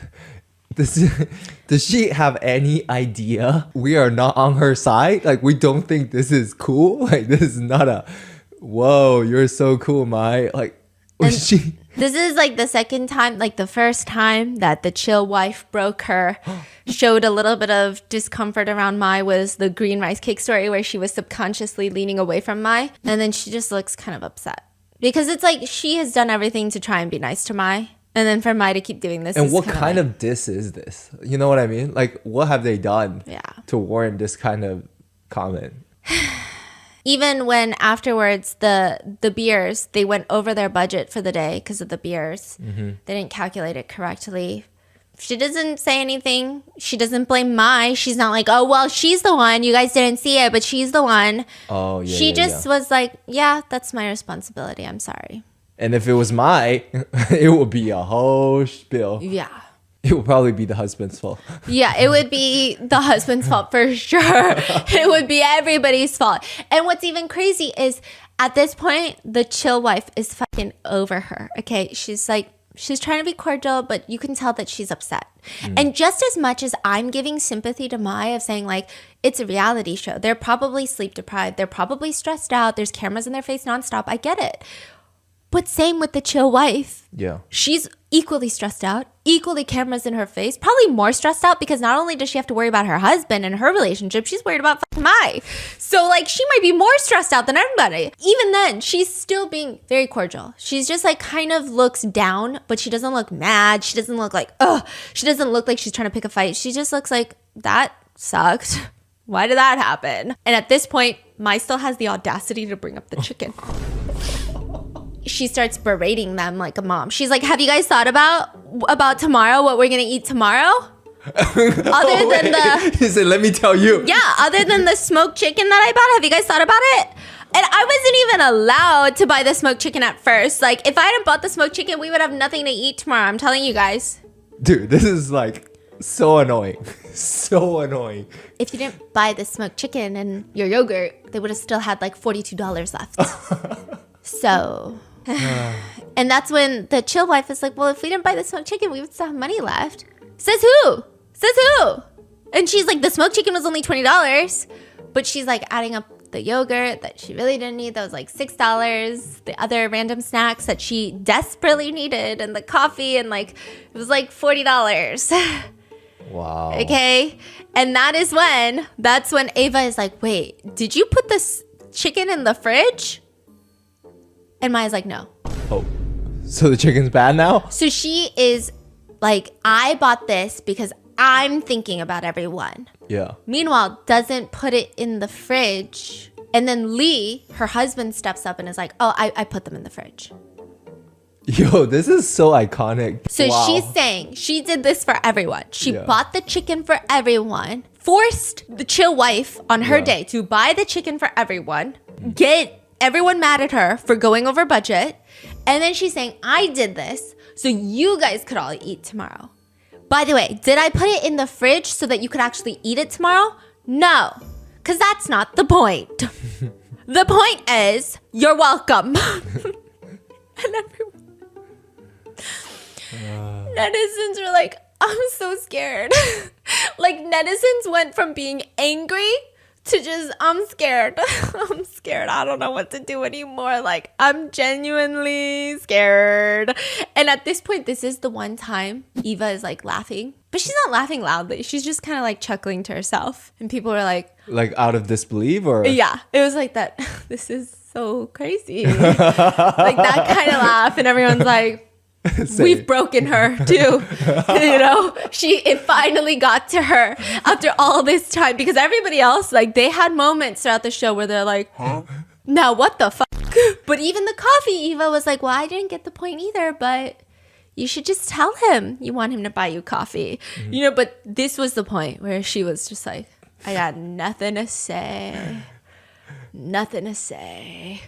does she have any idea we are not on her side? Like, we don't think this is cool? Like, this is not a, whoa, you're so cool, Mai. Like, was she... This is like the second time, like the first time that the chill wife broke her, showed a little bit of discomfort around Mai was the green rice cake story where she was subconsciously leaning away from Mai. And then she just looks kind of upset. Because it's like she has done everything to try and be nice to Mai. And then for Mai to keep doing this. And what kind of diss is this? You know what I mean? Like, what have they done to warrant this kind of comment? Even when afterwards the beers, they went over their budget for the day because of the beers. They didn't calculate it correctly. She doesn't say anything. She doesn't blame Mai. She's not like, oh, well, she's the one. You guys didn't see it, but she's the one. Oh, yeah. She just was like, yeah, that's my responsibility. I'm sorry. And if it was it would be a whole spiel. Yeah. It would probably be the husband's fault. Yeah, it would be the husband's fault for sure. It would be everybody's fault. And what's even crazy is at this point, the chill wife is fucking over her. Okay, she's trying to be cordial, but you can tell that she's upset. And just as much as I'm giving sympathy to Mai of saying like, it's a reality show. They're probably sleep deprived. They're probably stressed out. There's cameras in their face nonstop. I get it. But same with the chill wife. Yeah. She's equally stressed out, equally cameras in her face, probably more stressed out because not only does she have to worry about her husband and her relationship, she's worried about fucking Mai. So like she might be more stressed out than everybody. Even then, she's still being very cordial. She's just like kind of looks down, but she doesn't look mad. She doesn't look like, ugh. She doesn't look like she's trying to pick a fight. She just looks like, that sucked. Why did that happen? And at this point, Mai still has the audacity to bring up the chicken. She starts berating them like a mom. She's like, have you guys thought about tomorrow, what we're gonna eat tomorrow? Other than the He said, let me tell you. Yeah, other than the smoked chicken that I bought, have you guys thought about it? And I wasn't even allowed to buy the smoked chicken at first. Like, if I hadn't bought the smoked chicken, we would have nothing to eat tomorrow. I'm telling you guys. Dude, this is like so annoying. So annoying. If you didn't buy the smoked chicken and your yogurt, they would have still had like $42 left. So... And that's when the chill wife is like, well, if we didn't buy the smoked chicken, we would still have money left. Says who? And she's like, the smoked chicken was only $20. But she's like adding up the yogurt that she really didn't need. That was like $6. The other random snacks that she desperately needed. And the coffee and like, it was like $40. Wow. Okay. And that's when Ava is like, wait, did you put this chicken in the fridge? And Maya's like, no. Oh, so the chicken's bad now? So she is like, I bought this because I'm thinking about everyone. Yeah. Meanwhile, doesn't put it in the fridge. And then Lee, her husband, steps up and is like, oh, I put them in the fridge. Yo, this is so iconic. So Wow. she's saying she did this for everyone. She Yeah. bought the chicken for everyone, forced the chill wife on her Yeah. day to buy the chicken for everyone, get everyone mad at her for going over budget. And then she's saying, I did this so you guys could all eat tomorrow. By the way, did I put it in the fridge so that you could actually eat it tomorrow? No, because that's not the point. The point is, you're welcome. And everyone, netizens were like, I'm so scared. Like, netizens went from being angry to just, I'm scared. I'm scared. I don't know what to do anymore. Like, I'm genuinely scared. And at this point, this is the one time Eva is like laughing. But she's not laughing loudly. She's just kind of like chuckling to herself. And people were like out of disbelief or? Yeah, it was like that. This is so crazy. Like that kind of laugh. And everyone's like, we've broken her too. You know, it finally got to her after all this time, because everybody else, like, they had moments throughout the show where they're like, now what the fuck? But even the coffee, Eva was like, well, I didn't get the point either, but you should just tell him you want him to buy you coffee. Mm-hmm. You know, but this was the point where she was just like, I got nothing to say. Nothing to say.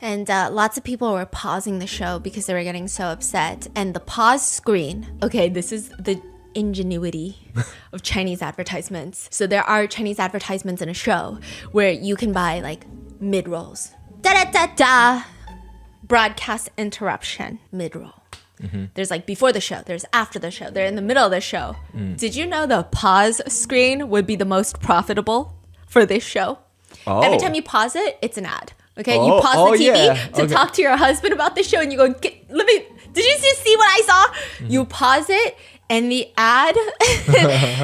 And lots of people were pausing the show because they were getting so upset. And the pause screen, okay, this is the ingenuity of Chinese advertisements. So there are Chinese advertisements in a show where you can buy like mid-rolls. Da-da-da-da. Broadcast interruption, mid-roll. Mm-hmm. There's like before the show, there's after the show, they're in the middle of the show. Did you know the pause screen would be the most profitable for this show? Oh. Every time you pause it, it's an ad. Okay, you pause the TV to talk to your husband about the show, and you go, did you just see what I saw? Mm-hmm. You pause it, and the ad,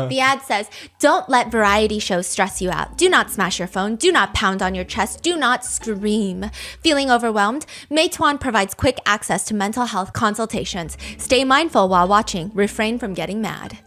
the ad says, don't let variety shows stress you out. Do not smash your phone. Do not pound on your chest. Do not scream. Feeling overwhelmed? Meituan provides quick access to mental health consultations. Stay mindful while watching. Refrain from getting mad.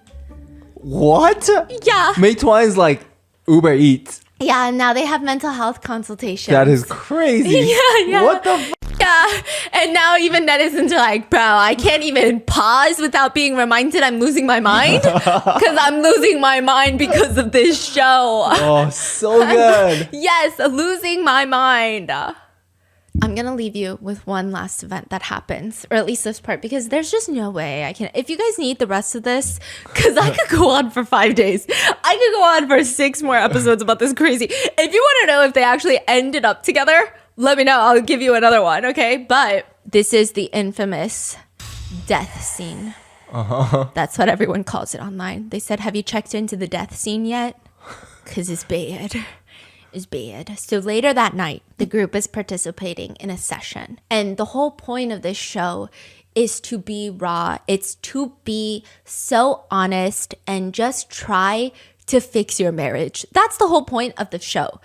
What? Yeah. Meituan is like Uber Eats. Yeah, and now they have mental health consultations. That is crazy. Yeah. What the f***? Yeah. And now even netizens are like, bro, I can't even pause without being reminded I'm losing my mind because I'm losing my mind because of this show. Oh, so good. Yes, losing my mind. I'm going to leave you with one last event that happens, or at least this part, because there's just no way I can. If you guys need the rest of this, because I could go on for 5 days. I could go on for 6 more episodes about this crazy. If you want to know if they actually ended up together, let me know. I'll give you another one, okay? But this is the infamous death scene. That's what everyone calls it online. They said, have you checked into the death scene yet? Because it's bad. Is bad. So later that night, the group is participating in a session. And the whole point of this show is to be raw. It's to be so honest and just try to fix your marriage. That's the whole point of the show.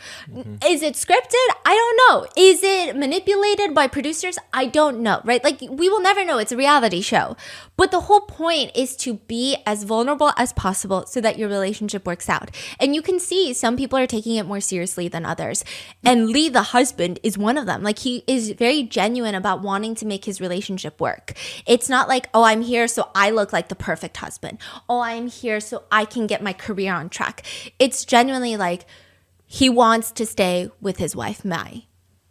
Is it scripted? I don't know. Is it manipulated by producers? I don't know, right? Like, we will never know. It's a reality show. But the whole point is to be as vulnerable as possible so that your relationship works out. And you can see some people are taking it more seriously than others. And Lee, the husband, is one of them. Like, he is very genuine about wanting to make his relationship work. It's not like, oh, I'm here so I look like the perfect husband. Oh, I'm here so I can get my career on track. It's genuinely like he wants to stay with his wife, Mai.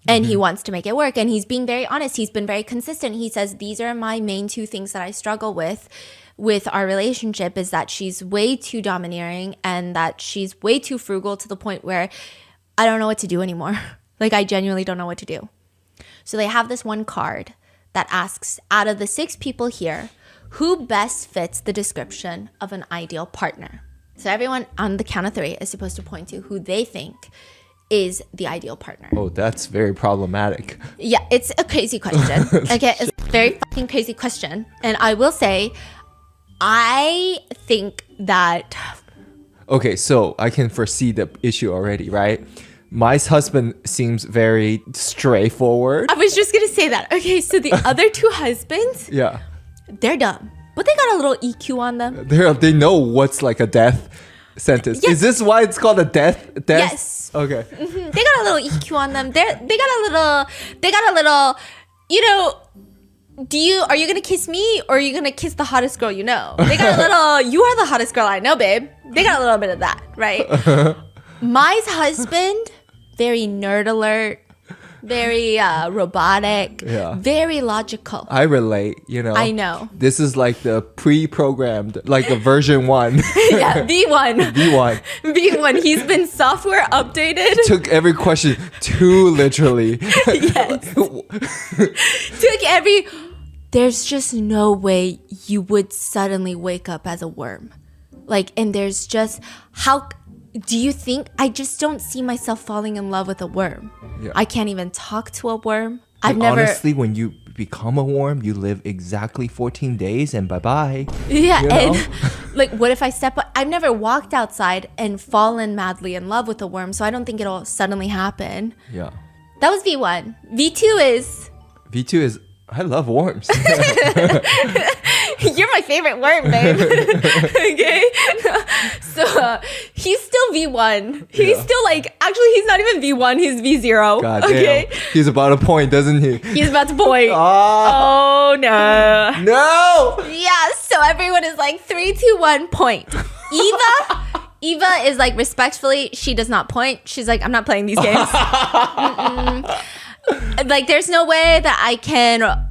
And he wants to make it work. And he's being very honest. He's been very consistent. He says, these are my main 2 things that I struggle with our relationship, is that she's way too domineering and that she's way too frugal to the point where I don't know what to do anymore. Like, I genuinely don't know what to do. So they have this one card that asks, out of the 6 people here, who best fits the description of an ideal partner? So everyone on the count of 3 is supposed to point to who they think is the ideal partner. Oh, that's very problematic. Yeah, it's a crazy question. Okay, it's a very fucking crazy question. And I will say, I think that... Okay, so I can foresee the issue already, right? My husband seems very straightforward. I was just going to say that. Okay, so the other 2 husbands, Yeah. they're dumb. But they got a little EQ on them. They know what's like a death sentence. Yes. Is this why it's called a death? Yes. Okay. They got a little EQ on them. They got a little, you know, are you gonna kiss me or are you gonna kiss the hottest girl you know? They got a little, you are the hottest girl I know, babe. They got a little bit of that, right? Mai's husband, very nerd alert, very robotic, very logical. I relate, you know. I know. This is like the pre-programmed, like the version 1. Yeah, V1. V1. V1. He's been software updated. Took every question too literally. Yes. Took every... There's just no way you would suddenly wake up as a worm. Like, and there's just... How... Do you think... I just don't see myself falling in love with a worm. Yeah. I can't even talk to a worm. I've never... Honestly, when you become a worm, you live exactly 14 days and bye-bye. Yeah, you know? and like, what if I step... I've never walked outside and fallen madly in love with a worm, so I don't think it'll suddenly happen. Yeah. That was V1. V2 is... V2 is... I love worms. You're my favorite worm, babe. Okay? So, he's still V1. He's still like... Actually, he's not even V1. He's V0. God okay? damn. He's about to point, doesn't he? He's about to point. Oh. Oh, no. No! Yeah, so everyone is like 3, 2, 1, point. Eva is like, respectfully, she does not point. She's like, I'm not playing these games. Like, there's no way that I can,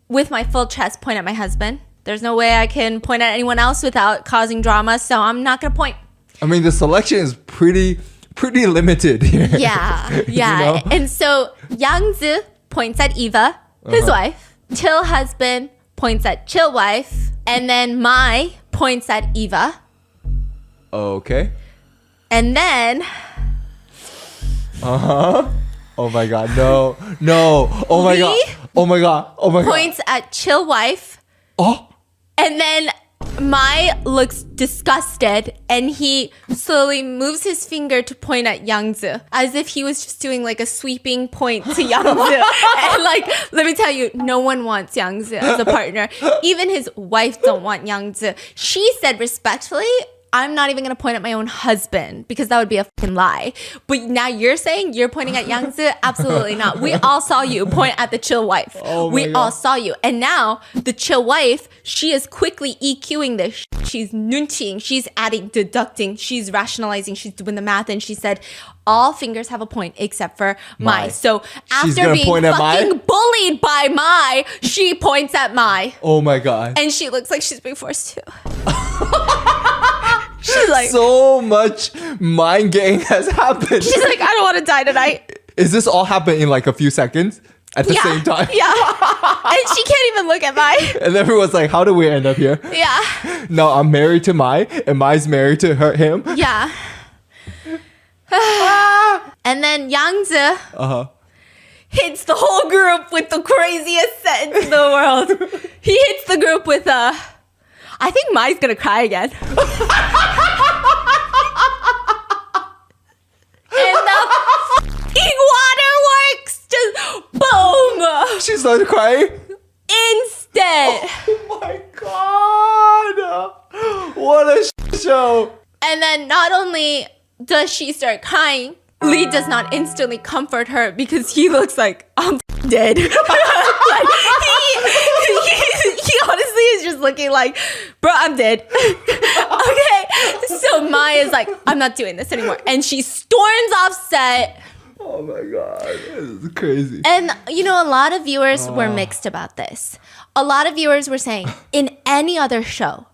with my full chest, point at my husband. There's no way I can point at anyone else without causing drama, so I'm not going to point. I mean, the selection is pretty limited here. Yeah, yeah. You know? And so Yangzi points at Eva, his wife. Chill husband points at chill wife. And then Mai points at Eva. Okay. And then... Oh my god, no. Oh my god. Oh my god. Oh my god. Points at chill wife. Oh. And then Mai looks disgusted and he slowly moves his finger to point at Yangzi as if he was just doing like a sweeping point to Yangzi. And like, let me tell you, no one wants Yangzi as a partner. Even his wife don't want Yangzi. She said respectfully, I'm not even going to point at my own husband because that would be a fucking lie. But now you're saying you're pointing at Yangzi? Absolutely not. We all saw you point at the chill wife. Oh my we God. all saw you. And now the chill wife, she is quickly EQing this. She's nunching. She's adding, deducting. She's rationalizing. She's doing the math. And she said, all fingers have a point except for Mai. So She's after gonna being point at Mai? fucking bullied by Mai, she points at Mai. Oh my God. And she looks like she's being forced to. She's like, So much mind game has happened. she's like, I don't want to die tonight. Is this all happening in like a few seconds at the Yeah, same time? Yeah. And she can't even look at Mai. And everyone's like, how do we end up here? Yeah. No, I'm married to Mai, and Mai's married to him. Yeah. And then Yangzi hits the whole group with the craziest sentence in the world. He hits the group with I think Mai's gonna cry again. And the fucking waterworks just boom. She started crying. Instant. Oh my God. What a show. And then not only does she start crying, Lee does not instantly comfort her because he looks like, I'm dead. Like, he honestly is just looking like, bro, I'm dead. Okay. So Maya is like, I'm not doing this anymore. And she storms off set. Oh my God. This is crazy. And, you know, a lot of viewers were mixed about this. A lot of viewers were saying, in any other show,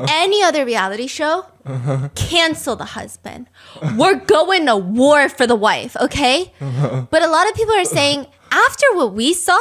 any other reality show, cancel the husband. We're going to war for the wife, okay? But a lot of people are saying, after what we saw,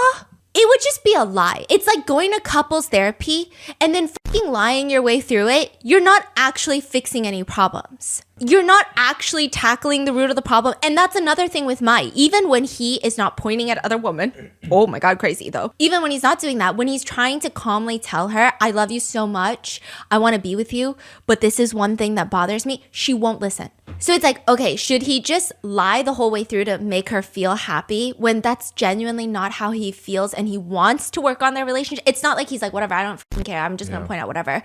it would just be a lie. It's like going to couples therapy and then fucking lying your way through it. You're not actually fixing any problems. You're not actually tackling the root of the problem. And that's another thing with Mai. Even when he is not pointing at other women, oh my God, crazy though. Even when he's not doing that, when he's trying to calmly tell her, I love you so much, I want to be with you, but this is one thing that bothers me, she won't listen. So it's like, okay, should he just lie the whole way through to make her feel happy when that's genuinely not how he feels and he wants to work on their relationship? It's not like he's like, whatever, I don't fucking care, I'm just going to point out whatever.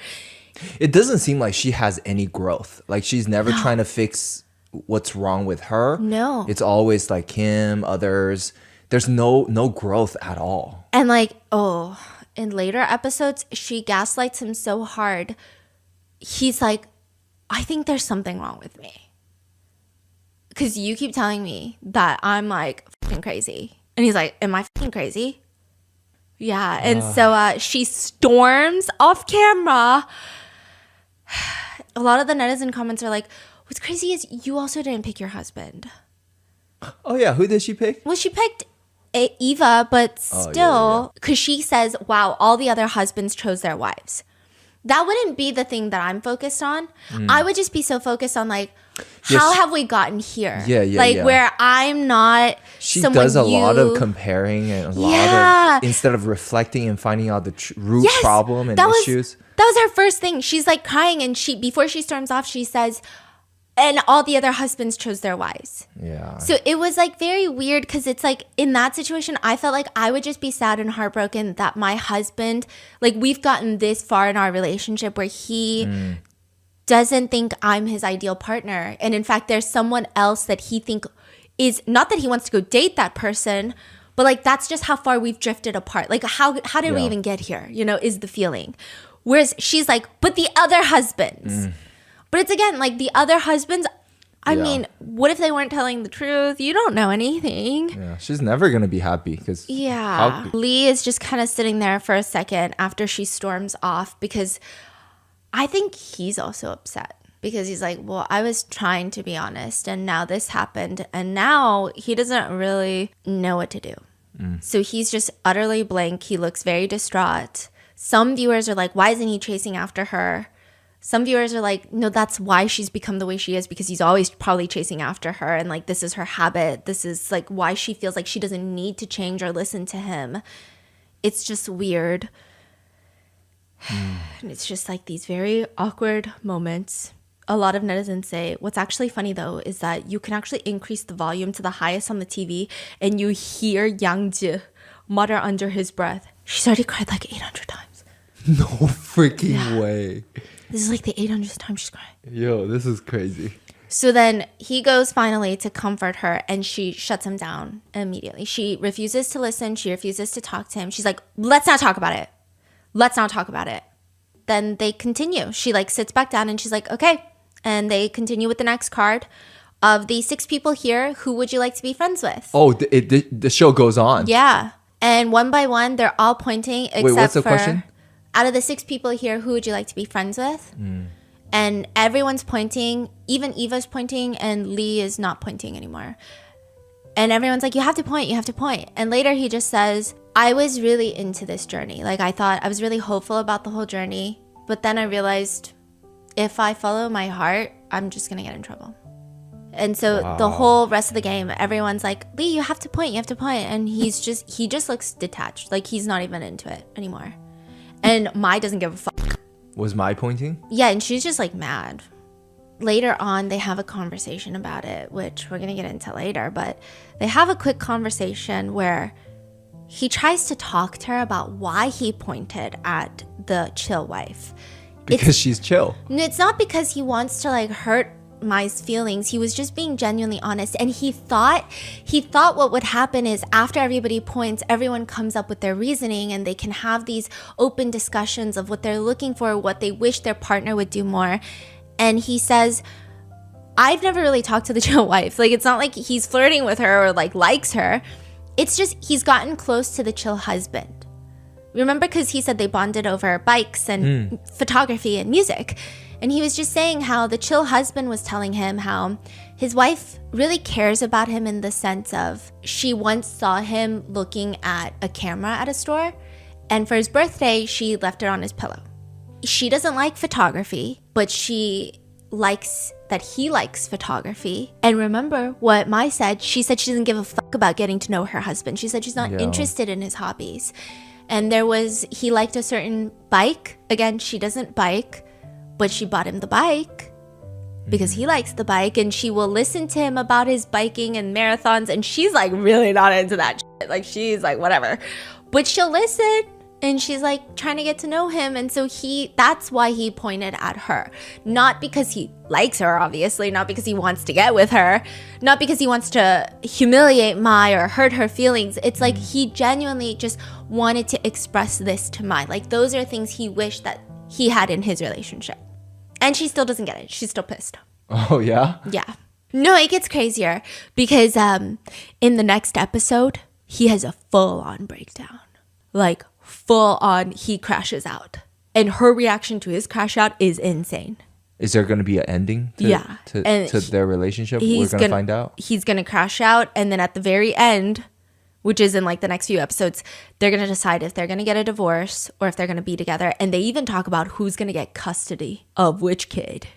It doesn't seem like she has any growth. Like she's never trying to fix what's wrong with her. No. It's always like him, others. There's no growth at all. And like, oh, in later episodes, she gaslights him so hard. He's like, I think there's something wrong with me. Because you keep telling me that I'm like fucking crazy. And he's like, am I fucking crazy? Yeah. And so she storms off camera. A lot of the netizen comments are like, what's crazy is you also didn't pick your husband. Oh yeah, who did she pick? Well, she picked Eva, but still, because she says, wow, all the other husbands chose their wives. That wouldn't be the thing that I'm focused on. I would just be so focused on like, how have we gotten here? Like where I'm not She someone does a lot of comparing and a lot of, instead of reflecting and finding out the root problem and issues. That was her first thing. She's like crying and before she storms off, she says, and all the other husbands chose their wives. Yeah. So it was like very weird because it's like in that situation, I felt like I would just be sad and heartbroken that my husband, like we've gotten this far in our relationship where he doesn't think I'm his ideal partner. And in fact, there's someone else that he think is not that he wants to go date that person, but like that's just how far we've drifted apart. Like how did we even get here? You know, is the feeling. Whereas she's like, but the other husbands. But it's again, like the other husbands, I mean, what if they weren't telling the truth? You don't know anything. Yeah, she's never going to be happy because... Yeah. Lee is just kind of sitting there for a second after she storms off because I think he's also upset because he's like, well, I was trying to be honest and now this happened and now he doesn't really know what to do. So he's just utterly blank. He looks very distraught. Some viewers are like, why isn't he chasing after her? Some viewers are like, no, that's why she's become the way she is because he's always probably chasing after her. And like, this is her habit. This is like why she feels like she doesn't need to change or listen to him. It's just weird. And it's just like these very awkward moments. A lot of netizens say, what's actually funny though, is that you can actually increase the volume to the highest on the TV and you hear Yang Ji mutter under his breath, she's already cried like 800 times. No freaking way. This is like the 800th time she's crying. Yo, this is crazy. So then he goes finally to comfort her, and she shuts him down immediately. She refuses to listen. She refuses to talk to him. She's like, let's not talk about it. Let's not talk about it. Then they continue. She like sits back down and she's like, okay. And they continue with the next card. Of the 6 people here, who would you like to be friends with? Oh, the show goes on. Yeah. And one by one, they're all pointing except Wait, what's the for question? out of the 6 people here, who would you like to be friends with? And everyone's pointing, even Eva's pointing, and Lee is not pointing anymore. And everyone's like, you have to point, you have to point. And later he just says, I was really into this journey. Like I thought, I was really hopeful about the whole journey. But then I realized if I follow my heart, I'm just going to get in trouble. And so the whole rest of the game, everyone's like, Lee, you have to point, you have to point. And he just looks detached. Like he's not even into it anymore. And Mai doesn't give a fuck. Was Mai pointing? Yeah, and she's just like mad. Later on, they have a conversation about it, which we're going to get into later. But they have a quick conversation where he tries to talk to her about why he pointed at the chill wife. Because she's chill. It's not because he wants to like hurt Mai's feelings. He was just being genuinely honest, and he thought what would happen is after everybody points, everyone comes up with their reasoning and they can have these open discussions of what they're looking for, what they wish their partner would do more. And he says, I've never really talked to the chill wife. Like it's not like he's flirting with her or like likes her. It's just he's gotten close to the chill husband. Remember, because he said they bonded over bikes and photography and music. And he was just saying how the chill husband was telling him how his wife really cares about him in the sense of she once saw him looking at a camera at a store, and for his birthday, she left it on his pillow. She doesn't like photography, but she likes that he likes photography. And remember what Mai said? She said she doesn't give a fuck about getting to know her husband. She said she's not interested in his hobbies. And he liked a certain bike. Again, she doesn't bike. But she bought him the bike because he likes the bike, and she will listen to him about his biking and marathons. And she's like really not into that shit. Like she's like, whatever, but she'll listen, and she's like trying to get to know him. And so that's why he pointed at her, not because he likes her, obviously, not because he wants to get with her, not because he wants to humiliate Mai or hurt her feelings. It's like he genuinely just wanted to express this to Mai. Like those are things he wished that he had in his relationship. And she still doesn't get it. She's still pissed. Oh, yeah? Yeah. No, it gets crazier because in the next episode, he has a full-on breakdown. Like, full-on, he crashes out. And her reaction to his crash out is insane. Is there going to be an ending to their relationship? We're going to find out? He's going to crash out, and then at the very end, which is in like the next few episodes, they're going to decide if they're going to get a divorce or if they're going to be together. And they even talk about who's going to get custody of which kid.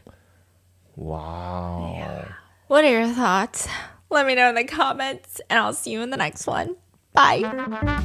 Wow. Yeah. What are your thoughts? Let me know in the comments, and I'll see you in the next one. Bye.